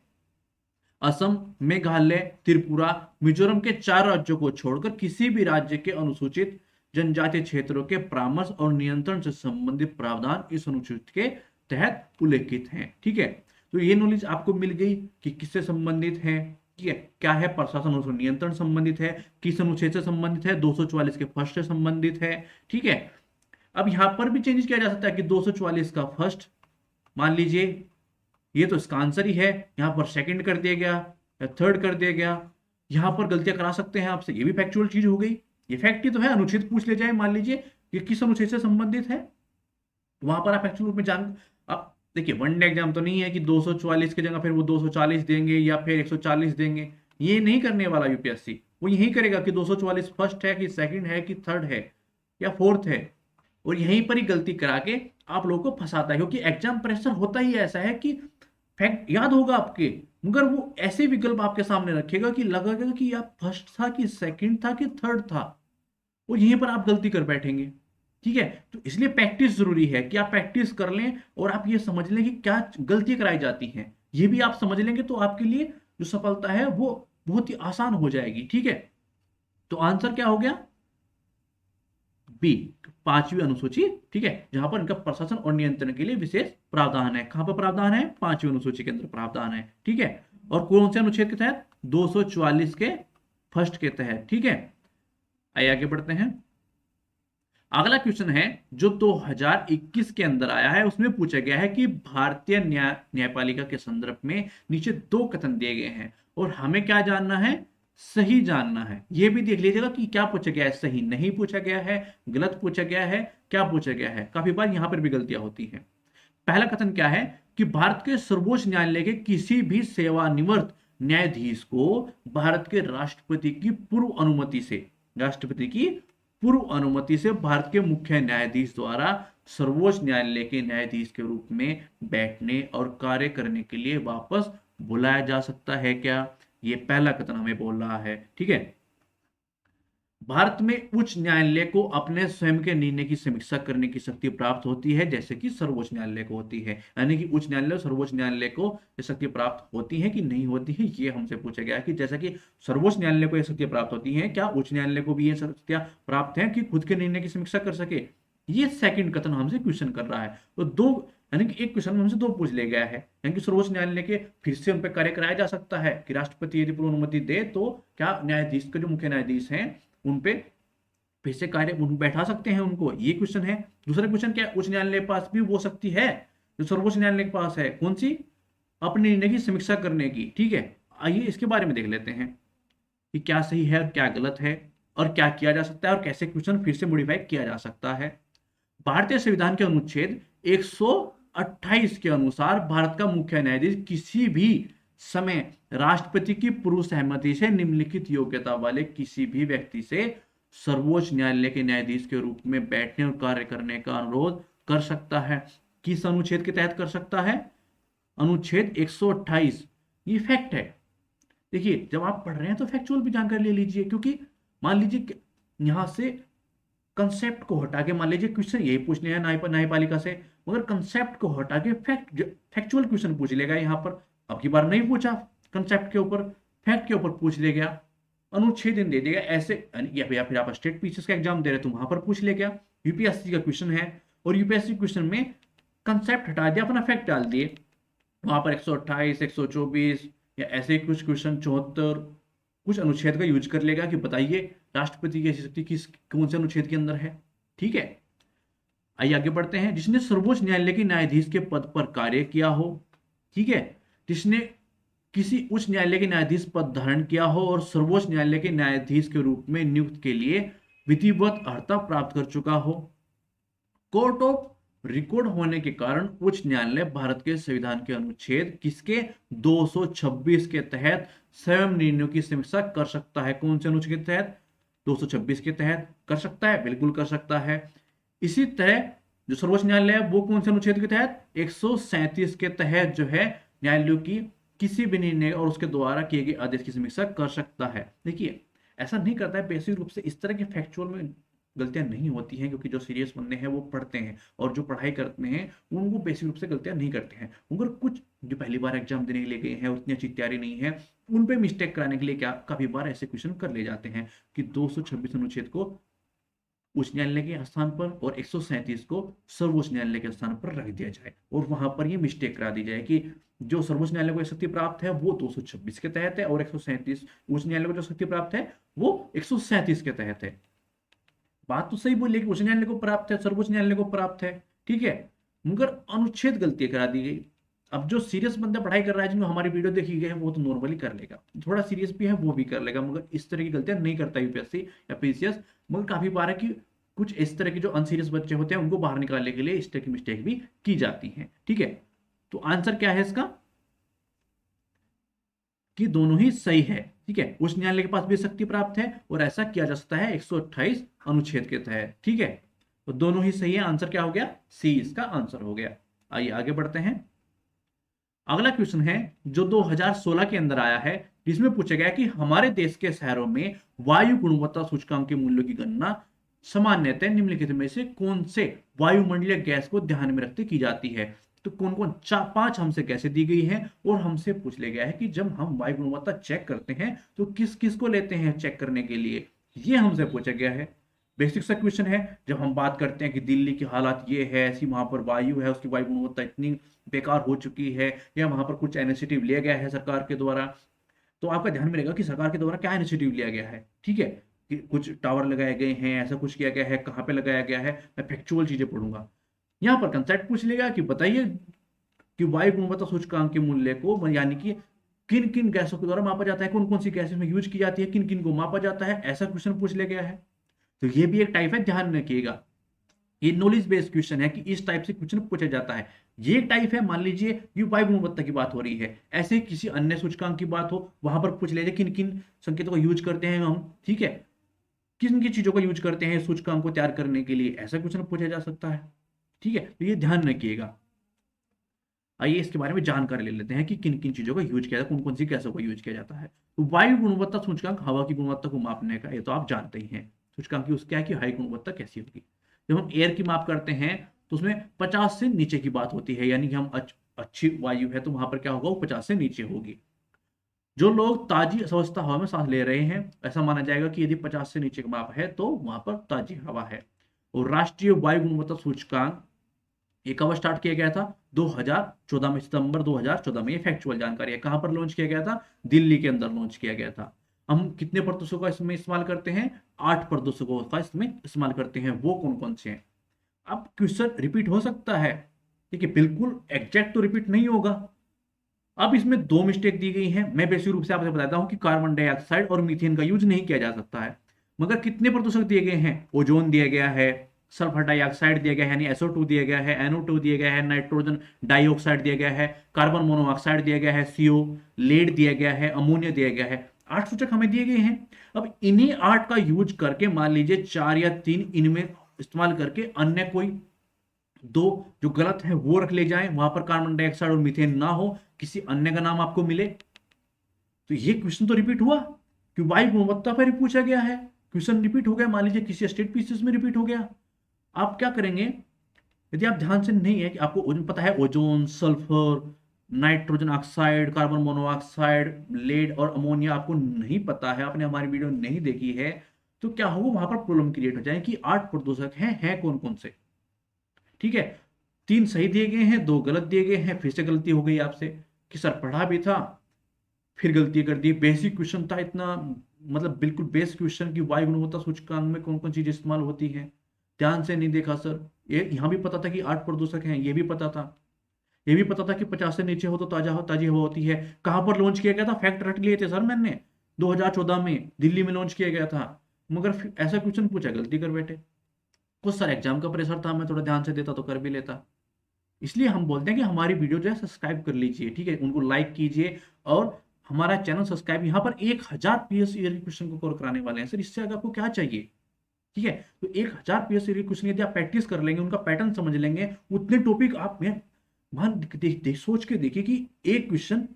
असम, मेघालय, त्रिपुरा, मिजोरम के 4 राज्यों को छोड़कर किसी भी राज्य के अनुसूचित जनजातीय क्षेत्रों के परामर्श और नियंत्रण से संबंधित प्रावधान इस अनुच्छेद के तहत उल्लेखित हैं। ठीक है, तो ये नॉलेज आपको मिल गई कि किससे संबंधित है, ठीक है, क्या है, प्रशासन और नियंत्रण संबंधित है, किस अनुच्छेद से संबंधित है, 244 के फर्स्ट से संबंधित है। ठीक है, अब यहां पर भी चेंज किया जा सकता है कि 244 का फर्स्ट, मान लीजिए ये तो इसका आंसर ही है, यहां पर सेकंड कर दिया गया या थर्ड कर दिया गया। यहां पर गलतियां करा सकते हैं आपसे, ये भी फैक्चुअल चीज हो गई। ये फैक्ट ही तो है, अनुच्छेद पूछ ले जाए, मान लीजिए कि किस अनुच्छेद से संबंधित है, वहां पर आप फैक्चुअल रूप में जान। अब देखिए वनडे एग्जाम तो नहीं है कि 244 की जगह फिर वो 240 देंगे या फिर 140 देंगे, ये नहीं करने वाला यूपीएससी। वो यही करेगा कि 244 फर्स्ट है कि सेकंड है कि थर्ड है या फोर्थ है, और यहीं पर ही गलती करा के आप लोगों को फंसाता है। क्योंकि एग्जाम प्रेशर होता ही ऐसा है कि फैक्ट याद होगा आपके, मगर वो ऐसे विकल्प आपके सामने रखेगा कि लगेगा कि आप फर्स्ट था कि सेकंड था कि थर्ड था, और यहीं पर आप गलती कर बैठेंगे। ठीक है, तो इसलिए प्रैक्टिस जरूरी है कि आप प्रैक्टिस कर लें और आप ये समझ लें कि क्या गलती कराई जाती हैं। ये भी आप समझ लेंगे तो आपके लिए जो सफलता है वो बहुत ही आसान हो जाएगी। ठीक है, तो आंसर क्या हो गया, बी, 5वीं अनुसूची। ठीक है, जहां पर इनका प्रशासन और नियंत्रण के लिए विशेष प्रावधान है। कहां पर प्रावधान है, 5वीं अनुसूची के अंदर प्रावधान है। ठीक है, और कौन से अनुच्छेद के तहत, 244 के फर्स्ट के तहत। ठीक है, आइए आगे बढ़ते हैं। अगला क्वेश्चन है जो 2021 के अंदर आया है, उसमें पूछा गया है कि भारतीय न्यायपालिका के संदर्भ में नीचे 2 कथन दिए गए हैं और हमें क्या जानना है, सही जानना है। यह भी देख लीजिएगा कि क्या पूछा गया है, सही नहीं पूछा गया है, गलत पूछा गया है, क्या पूछा गया है। काफी बार यहां पर भी गलतियां होती हैं। पहला कथन क्या है कि भारत के सर्वोच्च न्यायालय के किसी भी सेवानिवृत्त न्यायाधीश को भारत के राष्ट्रपति की पूर्व अनुमति से, राष्ट्रपति की पूर्व अनुमति से भारत के मुख्य न्यायाधीश द्वारा सर्वोच्च न्यायालय के न्यायाधीश के रूप में बैठने और कार्य करने के लिए वापस बुलाया जा सकता है क्या, ये पहला कथन हमें बोल रहा है। ठीक है, भारत में उच्च न्यायालय को अपने स्वयं के निर्णय की समीक्षा करने की शक्ति प्राप्त होती है जैसे कि सर्वोच्च न्यायालय को होती है। यानी कि उच्च न्यायालय और सर्वोच्च न्यायालय को ये शक्ति प्राप्त होती है कि नहीं होती है, ये हमसे पूछा गया है कि जैसा कि सर्वोच्च न्यायालय को ये शक्ति प्राप्त होती है, क्या उच्च न्यायालय को भी ये शक्तियां प्राप्त है कि खुद के निर्णय की समीक्षा कर सके। ये सेकंड कथन हमसे क्वेश्चन कर रहा है। तो दो, यानी कि एक क्वेश्चन में हमसे 2 पूछ ले गया है, यानी कि सर्वोच्च न्यायालय के फिर से उन पर कार्य कराया जा सकता है कि राष्ट्रपति यदि पूर्व अनुमति दे तो क्या न्यायाधीश के जो मुख्य न्यायाधीश हैं उन पे फिर से कार्य बैठा सकते हैं उनको, ये क्वेश्चन है। दूसरा क्वेश्चन क्या है, उच्च न्यायालय के पास भी वो शक्ति है जो सर्वोच्च न्यायालय के पास है, कौन सी, अपने निर्णय की समीक्षा करने की। ठीक है, आइए इसके बारे में देख लेते हैं कि क्या सही है और क्या गलत है और क्या किया जा सकता है और कैसे क्वेश्चन फिर से मॉडिफाई किया जा सकता है। भारतीय संविधान के अनुच्छेद 128 के अनुसार भारत का मुख्य न्यायाधीश किसी भी समय राष्ट्रपति की पूर्व सहमति से निम्नलिखित योग्यता वाले किसी भी व्यक्ति से सर्वोच्च न्यायालय के न्यायाधीश के रूप में बैठने और कार्य करने का अनुरोध कर सकता है। किस अनुच्छेद के तहत कर सकता है, अनुच्छेद 128। ये फैक्ट है। देखिए जब आप पढ़ रहे हैं तो फैक्चुअल भी जानकारी ले लीजिए, क्योंकि मान लीजिए यहां से कंसेप्ट को हटा के, मान लीजिए क्वेश्चन यही पूछने हैं न्यायपालिका से, मगर कंसेप्ट को हटा के फैक्चुअल क्वेश्चन पूछ लेगा। यहां पर अब की बार नहीं पूछा कंसेप्ट के ऊपर, फैक्ट के ऊपर पूछ ले गया, अनुच्छेद दे देगा ऐसे, या फिर आप स्टेट पीसीएस का एग्जाम दे रहे तो वहां पर पूछ ले गया। यूपीएससी का क्वेश्चन है और यूपीएससी क्वेश्चन में कंसेप्ट हटा दिया, अपना फैक्ट डाल दिए, वहां पर 128, 124 या ऐसे कुछ क्वेश्चन 74 कुछ अनुच्छेद का यूज कर लेगा कि बताइए राष्ट्रपति की ऐसी शक्ति किस कौन से अनुच्छेद के अंदर है। ठीक है, आइए आगे बढ़ते हैं। जिसने सर्वोच्च न्यायालय के न्यायाधीश के पद पर कार्य किया हो, ठीक है, जिसने किसी उच्च न्यायालय के न्यायाधीश पद धारण किया हो और सर्वोच्च न्यायालय के न्यायाधीश के रूप में नियुक्त के लिए विधिवत अर्हता प्राप्त कर चुका हो, कोर्ट ऑफ रिकॉर्ड होने के कारण उच्च न्यायालय भारत के संविधान के अनुच्छेद किसके 226 के तहत स्वयं निर्णयों की समीक्षा कर सकता है। कौन से अनुच्छेद के तहत, 226 के तहत कर सकता है, बिल्कुल कर सकता है। इसी तरह जो सर्वोच्च न्यायालय है वो कौन से अनुच्छेद के तहत, 137 के तहत जो है न्यायालयों की किसी भी निर्णय और उसके द्वारा किए गए आदेश की समीक्षा कर सकता है। देखिए ऐसा नहीं करता है, बेसिक रूप से इस तरह के फैक्चुअल में गलतियां नहीं होती हैं, क्योंकि जो सीरियस बंदे हैं वो पढ़ते हैं और जो पढ़ाई करते हैं उनको बेसिक रूप से गलतियां नहीं करते हैं। मगर कुछ जो पहली बार एग्जाम देने के लिए गए हैं, उतनी अच्छी तैयारी नहीं है, उन पे मिस्टेक कराने के लिए क्या काफी बार ऐसे क्वेश्चन कर ले जाते हैं कि 226 अनुच्छेद को उच्च न्यायालय के स्थान पर और 137 को सर्वोच्च न्यायालय के स्थान पर रख दिया जाए और वहां पर ये मिस्टेक करा दी जाए कि जो सर्वोच्च न्यायालय को शक्ति प्राप्त है वो 226 के तहत है और 137 उच्च न्यायालय को जो शक्ति प्राप्त है वो 137 के तहत है। बात तो सही बोली कि उच्च न्यायालय को प्राप्त है, सर्वोच्च न्यायालय को प्राप्त है, ठीक है, मगर अनुच्छेद गलती करा दी गई। अब जो सीरियस बंदा पढ़ाई कर रहा है, जिनको हमारी वीडियो देखी गई है, वो तो नॉर्मली कर लेगा, थोड़ा सीरियस भी है वो भी कर लेगा, मगर इस तरह की गलतियां नहीं करता यूपीएससी या पीसीएस। मगर काफी बार है कि कुछ इस तरह के जो अनसीरियस बच्चे होते हैं उनको बाहर निकालने के लिए इस तरह की मिस्टेक भी की जाती है, ठीक है। तो आंसर क्या है इसका कि दोनों ही सही है, ठीक है। उच्च न्यायालय के पास भी शक्ति प्राप्त है और ऐसा किया जा सकता है 128 अनुच्छेद के तहत, ठीक है। तो दोनों ही सही है, आंसर क्या हो गया, सी इसका आंसर हो गया। आइए आगे बढ़ते हैं। अगला क्वेश्चन है जो 2016 के अंदर आया है, जिसमें पूछा गया कि हमारे देश के शहरों में वायु गुणवत्ता सूचकांक के मूल्यों की गणना सामान्यतः निम्नलिखित में से कौन से वायुमंडलीय गैस को ध्यान में रखते की जाती है। तो कौन कौन 5 हमसे गैसें दी गई हैं और हमसे पूछ लिया गया है कि जब हम वायु गुणवत्ता चेक करते हैं तो किस किस को लेते हैं चेक करने के लिए, ये हमसे पूछा गया है। बेसिक सा क्वेश्चन है। जब हम बात करते हैं कि दिल्ली की हालत ये है, ऐसी वहां पर वायु है, उसकी वायु गुणवत्ता इतनी बेकार हो चुकी है, या वहां पर कुछ इनिशिएटिव लिया गया है सरकार के द्वारा, तो आपका ध्यान में रहेगा कि सरकार के द्वारा क्या इनिशिएटिव लिया गया है, ठीक है, कि कुछ टावर लगाए गए हैं, ऐसा कुछ किया गया है, कहाँ पे लगाया गया है, मैं फैक्चुअल चीजें पढ़ूंगा। यहाँ पर कंसेप्ट पूछ लेगा कि बताइए कि वायु गुणवत्ता सूचकांक के मूल्य को यानी कि किन किन गैसों के द्वारा मापा जाता है, कौन कौन सी गैसें में यूज की जाती है, किन किन को मापा जाता है, ऐसा क्वेश्चन पूछ लिया गया है। तो ये भी एक टाइप है, ध्यान रखिएगा, ये नॉलेज बेस्ड क्वेश्चन है कि इस टाइप से क्वेश्चन पूछा जाता है। ये एक टाइप है, मान लीजिए कि वायु गुणवत्ता की बात हो रही है, ऐसे किसी अन्य सूचकांक की बात हो, वहां पर पूछ लीजिए किन किन संकेतों का यूज करते हैं हम, ठीक है, किन किन चीजों का यूज करते हैं सूचकांक को तैयार करने के लिए, ऐसा क्वेश्चन पूछा जा सकता है, ठीक है। तो ये ध्यान रखिएगा। आइए इसके बारे में जानकारी ले लेते हैं कि किन किन चीजों का यूज किया जाता है, कौन कौन सी गैसों का यूज किया जाता है। तो वायु गुणवत्ता सूचकांक हवा की गुणवत्ता को मापने का, ये तो आप जानते ही हैं, सूचकांक की उसका है कि हवा की गुणवत्ता कैसी होगी। जब हम एयर की माप करते हैं तो उसमें 50 से नीचे की बात होती है, यानी कि हम अच्छी वायु है तो वहां पर क्या होगा, वो 50 से नीचे होगी। जो लोग ताजी अवस्था हवा में सांस ले रहे हैं, ऐसा माना जाएगा कि यदि 50 से नीचे का माप है तो वहां पर ताजी हवा है। और राष्ट्रीय वायु गुणवत्ता सूचकांक ये कब स्टार्ट किया गया था, 2014 में, सितंबर 2014 में। ये फैक्चुअल जानकारी है। कहां पर लॉन्च किया गया था, दिल्ली के अंदर लॉन्च किया गया था। हम कितने प्रदूषकों का इसमें इस्तेमाल करते हैं, 8 प्रदूषकों का इसमें इस्तेमाल करते हैं। वो कौन कौन से हैं। अब क्वेश्चन रिपीट हो सकता है, ठीक है, बिल्कुल एग्जैक्ट तो रिपीट नहीं होगा। अब इसमें 2 मिस्टेक दी गई हैं। मैं बेसिक रूप से आपसे बताता हूं कि कार्बन डाइऑक्साइड और मीथेन का यूज नहीं किया जा सकता है, मगर कितने प्रदूषक दिए गए हैं, ओजोन दिया गया है, सल्फर डाइऑक्साइड दिया गया है यानी SO2 दिया गया है, NO2 दिया गया है, नाइट्रोजन डाइऑक्साइड दिया गया है, कार्बन मोनोऑक्साइड दिया गया है, CO, लेड दिया गया है, अमोनिया दिया गया है। 8 सूचक हमें दिए गए हैं। अब इन्हीं 8 का यूज करके मान लीजिए 4 या 3 इनमें इस्तेमाल करके अन्य कोई 2 जो गलत है वो रख ले जाए, वहां पर कार्बन डाइऑक्साइड और मीथेन ना हो, किसी अन्य का नाम आपको मिले, तो ये क्वेश्चन तो रिपीट हुआ कि वायु गुणवत्ता पर ही पूछा गया है, क्वेश्चन रिपीट हो गया। मान लीजिए किसी स्टेट पीसीएस में रिपीट हो गया, आप क्या करेंगे, यदि आप ध्यान से नहीं है कि आपको ओजोन पता है, ozone, sulphur, nitrogen oxide, carbon monoxide, lead और अमोनिया आपको नहीं पता है, आपने हमारी वीडियो नहीं देखी है, तो क्या होगा, वहां पर प्रॉब्लम क्रिएट हो जाए कि 8 प्रदूषक हैं कौन कौन से, ठीक है। 3 सही दिए गए हैं, 2 गलत दिए गए हैं, फिर से गलती हो गई आपसे कि सर पढ़ा भी था फिर गलती कर दी। बेसिक क्वेश्चन था इतना, मतलब बिल्कुल बेसिक क्वेश्चन की वायु गुणवत्ता सूचकांक में कौन कौन चीज इस्तेमाल होती है, ध्यान से नहीं देखा सर। ये यहां भी पता था कि 8 प्रदूषक हैं, ये भी पता था, ये भी पता था कि 50 से नीचे हो तो ताजी हवा होती है। कहां पर लॉन्च किया गया था, फैक्ट रट लिए थे सर मैंने, 2014 में दिल्ली में लॉन्च किया गया था, मगर ऐसा क्वेश्चन पूछा गलती कर बैठे। कुछ सर एग्जाम का प्रेशर था, मैं थोड़ा ध्यान से देता तो कर भी लेता। इसलिए हम बोलते हैं कि हमारी वीडियो जो है सब्सक्राइब कर लीजिए, ठीक है, उनको लाइक कीजिए और हमारा चैनल सब्सक्राइब। यहाँ पर 1000 पीएससी क्वेश्चन को कवर कराने वाले हैं सर, इससे आगे आपको क्या चाहिए, ठीक है। तो 1000 पीएससी क्वेश्चन यदि आप प्रैक्टिस कर लेंगे, उनका पैटर्न समझ लेंगे, उतने टॉपिक आप में मान सोच के देखिए कि एक क्वेश्चन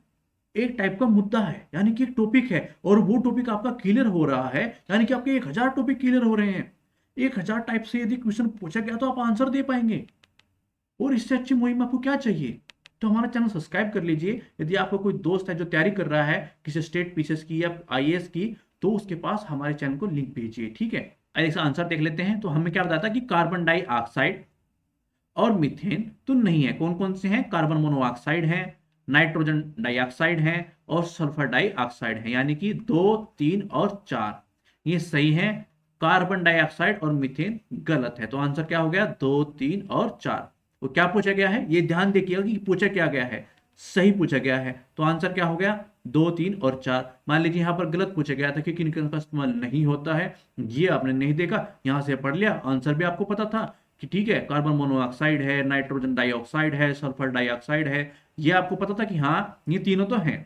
एक टाइप का मुद्दा है, यानी कि एक टॉपिक है, और वो टॉपिक आपका क्लियर हो रहा है, यानी कि आपके 1000 टॉपिक क्लियर हो रहे हैं। 1000 टाइप से यदि क्वेश्चन पूछा गया तो आप आंसर दे पाएंगे, और इससे अच्छी मुहिम आपको क्या चाहिए। तो हमारा चैनल सब्सक्राइब कर लीजिए। यदि आपको कोई दोस्त है जो तैयारी कर रहा है किसी स्टेट पीसीएस की या आईएएस की, तो उसके पास हमारे चैनल को लिंक भेजिए, ठीक है। इसका आंसर देख लेते हैं। तो हमें क्या बताता है कि कार्बन डाइऑक्साइड और मीथेन तो नहीं है। कौन कौन से हैं? कार्बन मोनोऑक्साइड है, नाइट्रोजन डाइऑक्साइड है और सल्फर डाइऑक्साइड है, यानी कि 2, 3 और 4 ये सही है। कार्बन डाइऑक्साइड और मीथेन गलत है। तो आंसर क्या हो गया? 2, 3 और 4। तो क्या पूछा गया है, ये ध्यान देखिएगा कि पूछा क्या गया है, सही पूछा गया है। तो आंसर क्या हो गया? 2, 3 और 4। मान लीजिए यहां पर गलत पूछा गया था क्योंकि इनका इस्तेमाल नहीं होता है, ये आपने नहीं देखा, यहां से पढ़ लिया, आंसर भी आपको पता था कि ठीक है कार्बन मोनोऑक्साइड है, नाइट्रोजन डाइऑक्साइड है, सल्फर डाइऑक्साइड है, ये आपको पता था कि हाँ ये तीनों तो हैं।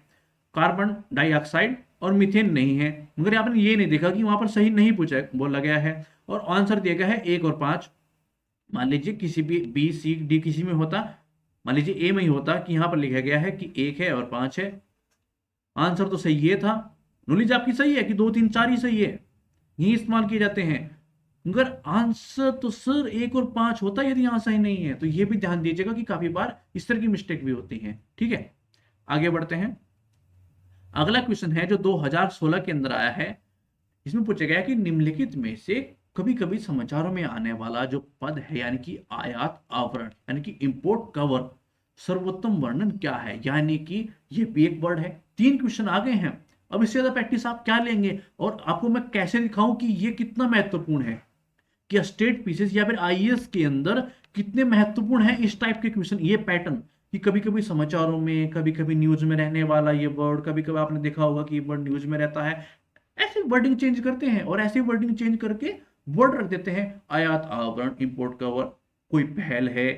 कार्बन डाइऑक्साइड और मीथेन नहीं है, मगर आपने ये नहीं देखा कि वहां पर सही नहीं पूछा बोला गया है, और आंसर दिया गया है 1 और 5। मान लीजिए किसी भी बी सी डी किसी में होता, मान लीजिए ए में ही होता कि यहां पर लिखा गया है कि 1 है और 5 है, आंसर तो सही ये था। नॉलेज आपकी सही है कि 2, 3, 4 ही सही है, यही इस्तेमाल किए जाते हैं, मगर आंसर तो सर 1 और 5 होता है यदि यहां सही नहीं है। तो ये भी ध्यान दीजिएगा कि काफी बार इस तरह की मिस्टेक भी होती है, ठीक है। आगे बढ़ते हैं। अगला क्वेश्चन है जो 2016 के अंदर आया है। इसमें पूछा गया है कि निम्नलिखित में से कभी कभी समाचारों में आने वाला जो पद है, यानी कि आयात आवरण, यानी कि इंपोर्ट कवर, सर्वोत्तम वर्णन क्या है। यानी कि ये भी एक वर्ड है। 3 क्वेश्चन आ गए हैं। अब इससे ज्यादा प्रैक्टिस आप क्या लेंगे, और आपको मैं कैसे दिखाऊं कि ये कितना महत्वपूर्ण है, कि स्टेट पीसीएस या फिर आईएएस के अंदर कितने महत्वपूर्ण है इस टाइप के क्वेश्चन, ये पैटर्न, कि कभी कभी समाचारों में, कभी कभी न्यूज में रहने वाला ये वर्ड, कभी कभी आपने देखा होगा कि वर्ड न्यूज में रहता है, ऐसे वर्डिंग चेंज करते हैं, और ऐसे वर्डिंग चेंज करके वर्ड रख देते हैं। आयात आवरण, इंपोर्ट कवर, कोई पहल है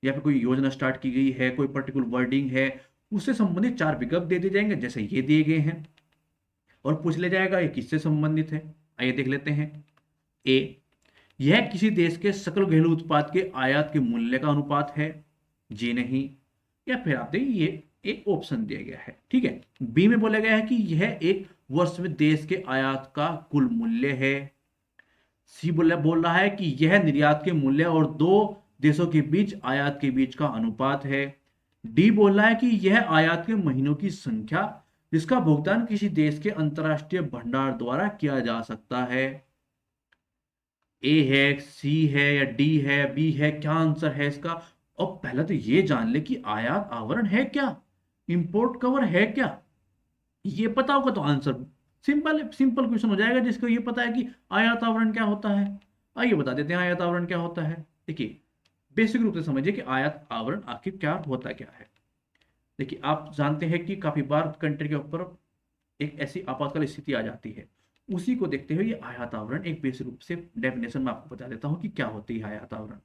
या फिर कोई योजना स्टार्ट की गई है, कोई पर्टिकुलर वर्डिंग है, उससे संबंधित 4 विकल्प दे दिए जाएंगे जैसे ये दिए गए हैं, और पूछ ले जाएगा ये किससे संबंधित है। आइए देख लेते हैं। ए, यह किसी देश के सकल घरेलू उत्पाद के आयात के मूल्य का अनुपात है। जी नहीं। या फिर आप देखिए ये एक ऑप्शन दिया गया है, ठीक है। बी में बोला गया है कि यह एक वर्ष में देश के आयात का कुल मूल्य है। सी बोल रहा है कि यह निर्यात के मूल्य और 2 देशों के बीच आयात के बीच का अनुपात है। डी बोल रहा है कि यह आयात के महीनों की संख्या जिसका भुगतान किसी देश के अंतरराष्ट्रीय भंडार द्वारा किया जा सकता है। ए है, सी है या डी है, बी है, क्या आंसर है इसका। और पहले तो ये जान ले कि आयात आवरण है क्या, इंपोर्ट कवर है क्या, ये पता होगा तो आंसर सिंपल सिंपल क्वेश्चन हो जाएगा। जिसको ये पता है कि आयात आवरण क्या होता है, आइए बता देते हैं आयात आवरण क्या होता है। देखिए बेसिक रूप से समझिए कि आयात आवरण आखिर क्या होता क्या है। देखिए आप जानते हैं कि काफी बार कंट्री के ऊपर एक ऐसी आपातकाल स्थिति आ जाती है, उसी को देखते हुए ये आयात आवरण एक बेसिक रूप से डेफिनेशन में आपको बता देता हूं कि क्या होती है आयात आवरण।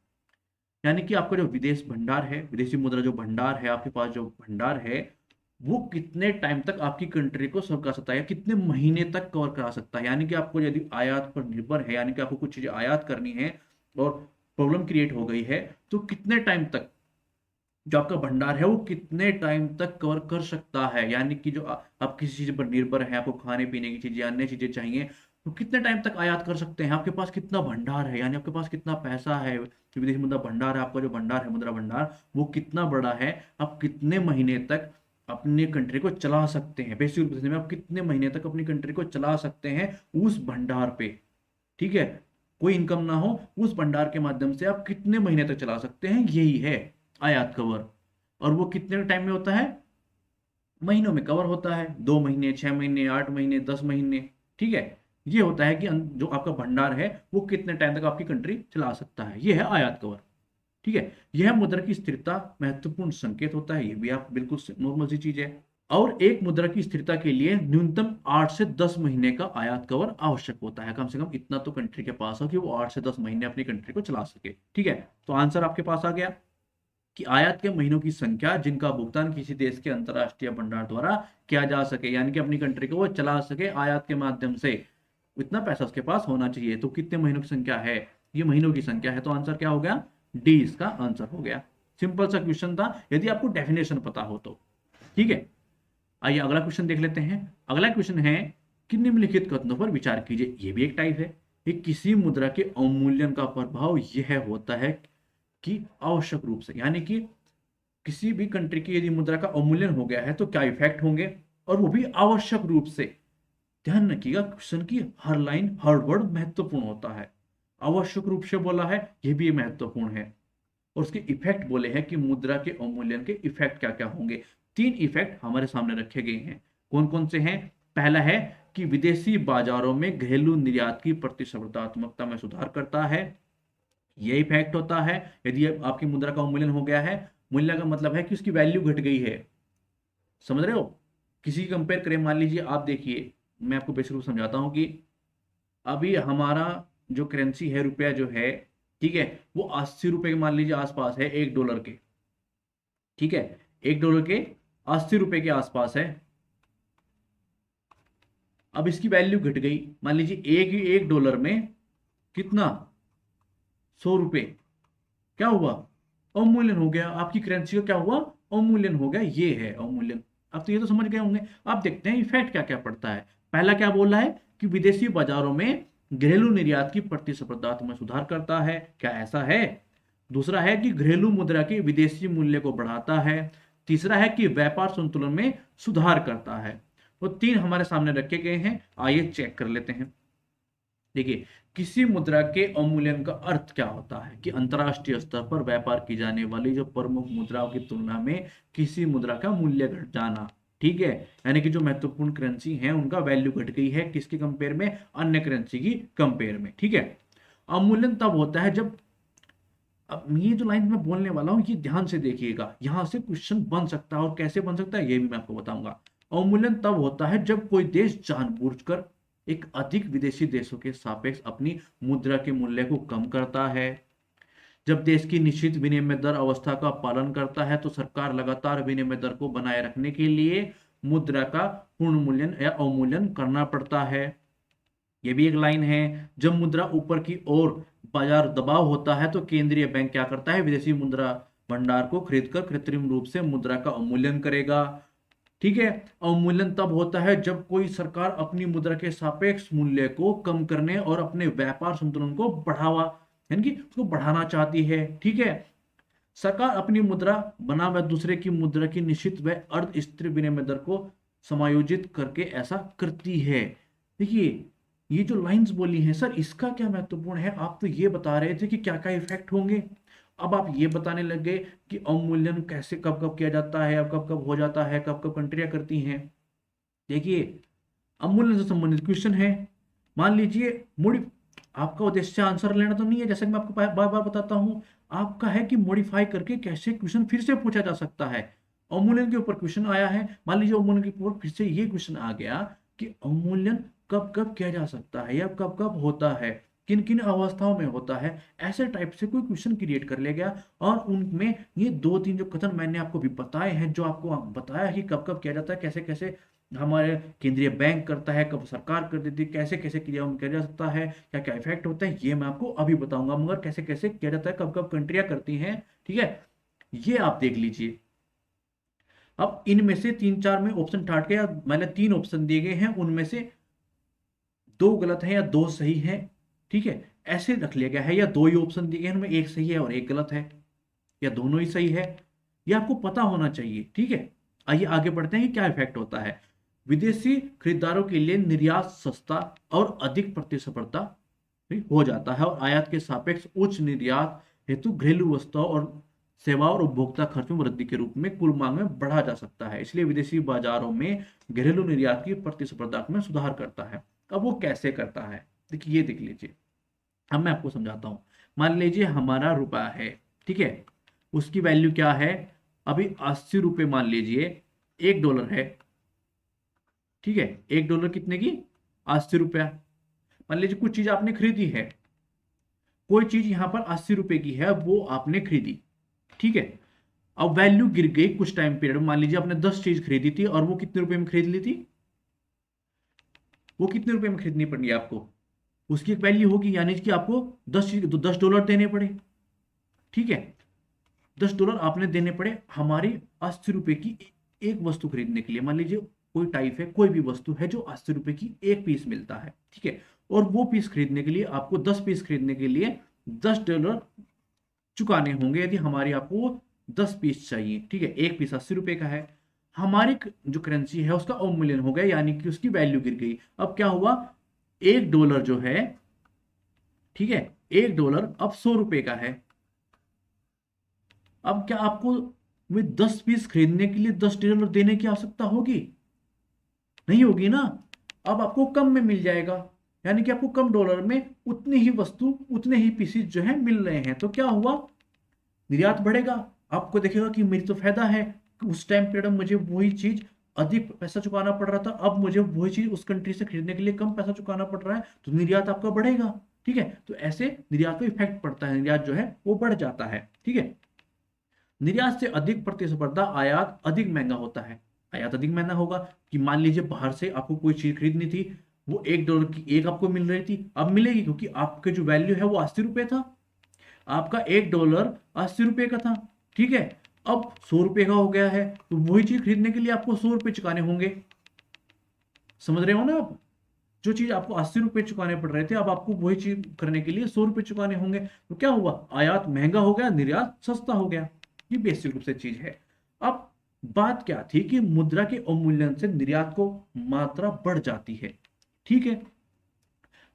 यानी कि आपका जो विदेश भंडार है, विदेशी मुद्रा जो भंडार है, आपके पास जो भंडार है, वो कितने टाइम तक आपकी कंट्री को सर्व कर सकता है, या कितने महीने तक कवर करा सकता है। यानी कि आपको यदि आयात पर निर्भर है, यानी कि आपको कुछ चीजें आयात करनी है और प्रॉब्लम क्रिएट हो गई है, तो कितने टाइम तक जो आपका भंडार है वो कितने टाइम तक कवर कर सकता है। यानी कि जो आप किसी चीज पर निर्भर है, आपको खाने पीने की चीजें, अन्य चीजें चाहिए, तो कितने टाइम तक आयात कर सकते हैं, आपके पास कितना भंडार है, यानी आपके पास कितना पैसा है, जो विदेशी मुद्रा भंडार है, आपका जो भंडार है मुद्रा भंडार वो कितना बड़ा है, आप कितने महीने तक अपनी कंट्री को चला सकते हैं। बेसिक रूप में आप कितने महीने तक अपनी कंट्री को चला सकते हैं उस भंडार पे, ठीक है। कोई इनकम ना हो, उस भंडार के माध्यम से आप कितने महीने तक चला सकते हैं, यही है आयात कवर। और वो कितने टाइम में होता है, महीनों में कवर होता है, 2 महीने, 6 महीने, 8 महीने, 10 महीने, ठीक है। ये होता है कि जो आपका भंडार है वो कितने टाइम तक आपकी कंट्री चला सकता है, ये है आयात कवर, ठीक है। यह मुद्रा की स्थिरता महत्वपूर्ण संकेत होता है, ये भी आप बिल्कुल नॉर्मल सी चीज है। और एक मुद्रा की स्थिरता के लिए न्यूनतम 8 से 10 महीने का आयात कवर आवश्यक होता है। कम से कम इतना तो कंट्री के पास हो कि वो 8 से 10 महीने अपनी कंट्री को चला सके, ठीक है। तो आंसर आपके पास आ गया कि आयात के महीनों की संख्या जिनका भुगतान किसी देश के अंतरराष्ट्रीय भंडार द्वारा किया जा सके, यानी कि अपनी कंट्री को वो चला सके आयात के माध्यम से, इतना पैसा उसके पास होना चाहिए। तो कितने महीनों की संख्या है, ये महीनों की संख्या है, तो आंसर क्या हो गया, डी इसका आंसर हो गया। सिंपल सा क्वेश्चन था यदि आपको डेफिनेशन पता हो तो, ठीक है। आइए अगला क्वेश्चन देख लेते हैं। अगला क्वेश्चन है कि निम्नलिखित कथनों पर विचार कीजिए, ये भी एक टाइप है। कि किसी मुद्रा के अवमूल्यन का प्रभाव यह होता है कि आवश्यक रूप से, यानी कि किसी भी कंट्री की यदि मुद्रा का अवमूल्यन हो गया है तो क्या इफेक्ट होंगे, और वो भी आवश्यक रूप से। ध्यान रखिएगा, क्वेश्चन की हर लाइन हर वर्ड महत्वपूर्ण होता है। आवश्यक रूप से बोला है, यह भी महत्वपूर्ण है। और उसके इफेक्ट बोले हैं कि मुद्रा के अवमूल्यन के इफेक्ट क्या क्या होंगे। 3 इफेक्ट हमारे सामने रखे गए हैं। कौन कौन से हैं? पहला है कि विदेशी बाजारों में घरेलू निर्यात की प्रतिस्पर्धात्मकता में सुधार करता है। ये इफेक्ट होता है यदि आपकी मुद्रा का अवमूल्यन हो गया है। मूल्य का मतलब है कि उसकी वैल्यू घट गई है। समझ रहे हो? किसी कंपेयर करें, मान लीजिए आप देखिए, मैं आपको बेसिक रूप समझाता हूं कि अभी हमारा जो करेंसी है, रुपया जो है, ठीक है, वो 80 रुपए के मान लीजिए आसपास है, $1 के। ठीक है, $1 के 80 रुपए के आसपास है। अब इसकी वैल्यू घट गई, मान लीजिए $1 में कितना, 100 रुपए। क्या हुआ? अवमूल्यन हो गया। आपकी करेंसी का क्या हुआ? अवमूल्यन हो गया। ये है अवमूल्यन। अब तो ये तो समझ गए होंगे। अब देखते हैं इफेक्ट क्या क्या पड़ता है। पहला क्या बोल रहा है कि विदेशी बाजारों में घरेलू निर्यात की प्रतिस्पर्धात्मकता में सुधार करता है। क्या ऐसा है? दूसरा है कि घरेलू मुद्रा के विदेशी मूल्य को बढ़ाता है। तीसरा है कि व्यापार संतुलन में सुधार करता है। वो 3 हमारे सामने रखे गए हैं, आइए चेक कर लेते हैं। देखिए, किसी मुद्रा के अवमूल्यन का अर्थ क्या होता है कि अंतरराष्ट्रीय स्तर पर व्यापार की जाने वाली जो प्रमुख मुद्राओं की तुलना में किसी मुद्रा का मूल्य घट जाना। ठीक है, यानी कि जो महत्वपूर्ण करेंसी है उनका वैल्यू घट गई है, किसके कंपेयर में? अन्य करेंसी की कंपेयर में। ठीक है, अवमूल्यन तब होता है जब, अब ये जो लाइन मैं बोलने वाला हूं ये ध्यान से देखिएगा, यहां से क्वेश्चन बन सकता है, और कैसे बन सकता है ये भी मैं आपको बताऊंगा। अवमूल्यन तब होता है जब कोई देश जानबूझकर एक अधिक विदेशी देशों के सापेक्ष अपनी मुद्रा के मूल्य को कम करता है। जब देश की निश्चित विनिमय दर अवस्था का पालन करता है तो सरकार लगातार विनिमय दर को बनाए रखने के लिए मुद्रा का पूर्ण मूल्यन या अवमूल्यन करना पड़ता है। ये भी एक लाइन है। जब मुद्रा ऊपर की ओर बाजार दबाव होता है तो केंद्रीय बैंक क्या करता है? विदेशी मुद्रा भंडार को खरीदकर कृत्रिम रूप से मुद्रा का अवमूल्यन करेगा। ठीक है, अवमूल्यन तब होता है जब कोई सरकार अपनी मुद्रा के सापेक्ष मूल्य को कम करने और अपने व्यापार संतुलन को बढ़ावा, यानी कि उसको बढ़ाना चाहती है। ठीक है, सरकार अपनी मुद्रा बनाम दूसरे की मुद्रा की निश्चित व अर्ध स्थिर विनिमय दर को समायोजित करके ऐसा करती है। देखिए, ये जो लाइंस बोली हैं सर, इसका क्या महत्वपूर्ण है? आप तो ये बता रहे थे कि क्या क्या इफेक्ट होंगे, अब आप ये बताने लग गए कि अवमूल्यन कैसे कब कब किया जाता है, अब कब कब हो जाता है, कब कब कंट्रियां करती हैं। देखिए, अवमूल्यन से संबंधित क्वेश्चन है। मान लीजिए मोडि आपका उद्देश्य आंसर लेना तो नहीं है, जैसे कि मैं आपको बार बार बताता हूं, आपका है कि मॉडिफाई करके कैसे क्वेश्चन फिर से पूछा जा सकता है। अवमूल्यन के ऊपर क्वेश्चन आया है, मान लीजिए अवमूल्यन के ऊपर फिर से ये क्वेश्चन आ गया कि अवमूल्यन कब कब किया जा सकता है या कब कब होता है, किन किन अवस्थाओं में होता है, ऐसे टाइप से कोई क्वेश्चन क्रिएट कर लिया गया। और उनमें ये 2-3 जो कथन मैंने आपको भी बताए हैं, जो आपको बताया कि कब कब किया जाता है, कैसे कैसे हमारे केंद्रीय बैंक करता है, कब सरकार कर देती है, कैसे कैसे क्रियाओं किया जा सकता है, क्या क्या इफेक्ट होता है, ये मैं आपको अभी बताऊंगा। मगर कैसे कैसे किया जाता है, कब कब कंट्रियां करती हैं, ठीक है, ये आप देख लीजिए। अब इनमें से 3-4 में ऑप्शन ठाट के, मैंने 3 ऑप्शन दिए गए हैं, उनमें से 2 गलत है या 2 सही है। ठीक है, ऐसे रख लिया गया है, या 2 ही ऑप्शन दिए गए हैं, उनमें 1 सही है और 1 गलत है, या दोनों ही सही है। ये आपको पता होना चाहिए। ठीक है, आइए आगे बढ़ते हैं कि क्या इफेक्ट होता है। विदेशी खरीदारों के लिए निर्यात सस्ता और अधिक प्रतिस्पर्धा हो जाता है, और आयात के सापेक्ष उच्च निर्यात हेतु घरेलू वस्तुओं और सेवाओं और उपभोक्ता खर्च में वृद्धि के रूप में कुल मांग में बढ़ा जा सकता है। इसलिए विदेशी बाजारों में घरेलू निर्यात की प्रतिस्पर्धा में सुधार करता है। अब वो कैसे करता है, देखिए ये देख लीजिए। अब मैं आपको समझाता हूं। मान लीजिए हमारा रुपया है, ठीक है, उसकी वैल्यू क्या है? अभी 80 रुपए मान लीजिए, $1 है। ठीक है, $1 कितने की? 80 रुपया। मान लीजिए कुछ चीज आपने खरीदी है, कोई चीज यहां पर 80 रुपए की है, वो आपने खरीदी। ठीक है, अब वैल्यू गिर गई कुछ टाइम पीरियड में। मान लीजिए आपने 10 चीज खरीदी थी, और वो कितने रुपए में खरीद ली थी? वो कितने रुपए में खरीदनी पड़ी आपको? उसकी एक वैल्यू होगी, यानी कि आपको 10 देने पड़े। ठीक है, $10 आपने देने पड़े हमारी 80 रुपए की एक वस्तु खरीदने के लिए। मान लीजिए कोई टाइप है, कोई भी वस्तु है जो 80 रुपए की एक पीस मिलता है। ठीक है, और वो पीस खरीदने के लिए आपको 10 पीस खरीदने के लिए $10 चुकाने होंगे, यदि हमारी आपको 10 पीस चाहिए। ठीक है, एक पीस 80 रुपए का है, हमारी जो करेंसी है उसका अवमूल्यन हो गया, यानी कि उसकी वैल्यू गिर गई। अब क्या हुआ, $1 जो है, ठीक है, $1 अब 100 रुपए का है। अब क्या आपको वे 10 पीस खरीदने के लिए $10 देने की आवश्यकता होगी? नहीं होगी ना। अब आपको कम में मिल जाएगा, यानी कि आपको कम डॉलर में उतनी ही वस्तु, उतने ही पीसीस जो है मिल रहे हैं। तो क्या हुआ, निर्यात बढ़ेगा। आपको देखेगा कि मेरी तो फायदा है, उस टाइम पीरियड में मुझे वही चीज अधिक पैसा चुकाना पड़ रहा था, अब मुझे वही चीज उस कंट्री से खरीदने के लिए कम पैसा चुकाना पड़ रहा है, तो निर्यात आपका बढ़ेगा। ठीक है, तो ऐसे निर्यात को इफेक्ट पड़ता है, निर्यात जो है वो बढ़ जाता है। ठीक है, निर्यात से अधिक प्रतिस्पर्धा, आयात अधिक महंगा होता है। आयात अधिक महंगा होगा कि मान लीजिए बाहर से आपको कोई चीज खरीदनी थी, वो $1 की एक आपको मिल रही थी, अब मिलेगी क्योंकि आपके जो वैल्यू है वो 80 रुपए था, आपका $1 80 रुपए का था। ठीक है, अब 100 रुपए का हो गया है, तो वही चीज खरीदने के लिए आपको 100 रुपए चुकाने होंगे। समझ रहे हो ना आप, जो चीज आपको 80 रुपए चुकाने पड़ रहे थे, अब आपको वही चीज करने के लिए 100 रुपए चुकाने होंगे। तो क्या हुआ, आयात महंगा हो गया, निर्यात सस्ता हो गया। ये बेसिक रूप से चीज है। अब बात क्या थी कि मुद्रा के अवमूल्यन से निर्यात को मात्रा बढ़ जाती है। ठीक है,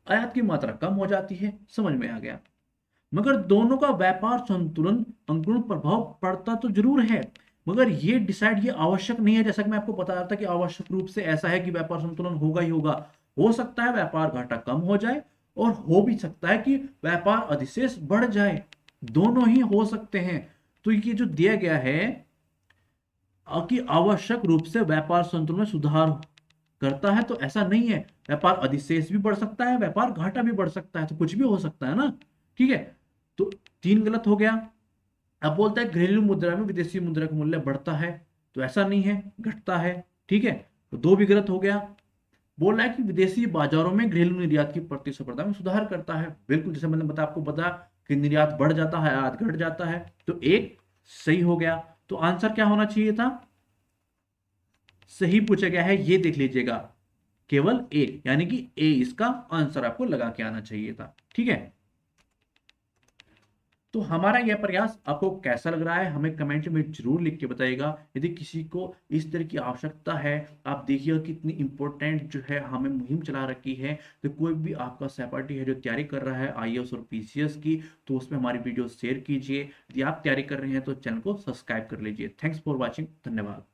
आयात की मात्रा कम हो जाती है, समझ में आ गया। मगर दोनों का व्यापार संतुलन अंकुरण प्रभाव पड़ता तो जरूर है, मगर ये डिसाइड, ये आवश्यक नहीं है। जैसा कि मैं आपको बता रहा था कि आवश्यक रूप से ऐसा है कि व्यापार संतुलन होगा ही होगा। हो सकता है व्यापार घाटा कम हो जाए, और हो भी सकता है कि व्यापार अधिशेष बढ़ जाए, दोनों ही हो सकते हैं। तो ये जो दिया गया है कि आवश्यक रूप से व्यापार संतुलन में सुधार करता है, तो ऐसा नहीं है। व्यापार अधिशेष भी बढ़ सकता है, व्यापार घाटा भी बढ़ सकता है, तो कुछ भी हो सकता है ना। ठीक है, तो 3 गलत हो गया। अब बोलता है घरेलू मुद्रा में विदेशी मुद्रा का मूल्य बढ़ता है, तो ऐसा नहीं है, घटता है। ठीक है, तो 2 भी गलत हो गया। बोल रहा है कि विदेशी बाजारों में घरेलू निर्यात की प्रतिस्पर्धा में सुधार करता है, बिल्कुल जैसे मैंने बताया, आपको बता कि निर्यात बढ़ जाता है, आयात घट जाता है, तो एक सही हो गया। तो आंसर क्या होना चाहिए था, सही पूछा गया है, ये देख लीजिएगा, केवल एक, यानी कि ए इसका आंसर आपको लगा के आना चाहिए था। ठीक है, तो हमारा यह प्रयास आपको कैसा लग रहा है, हमें कमेंट में जरूर लिख के बताइएगा। यदि किसी को इस तरह की आवश्यकता है, आप देखिएगा कितनी इंपॉर्टेंट जो है हमें मुहिम चला रखी है, तो कोई भी आपका सहपाठी है जो तैयारी कर रहा है आईएएस और पीसीएस की, तो उसमें हमारी वीडियो शेयर कीजिए। यदि आप तैयारी कर रहे हैं तो चैनल को सब्सक्राइब कर लीजिए। थैंक्स फॉर वॉचिंग, धन्यवाद।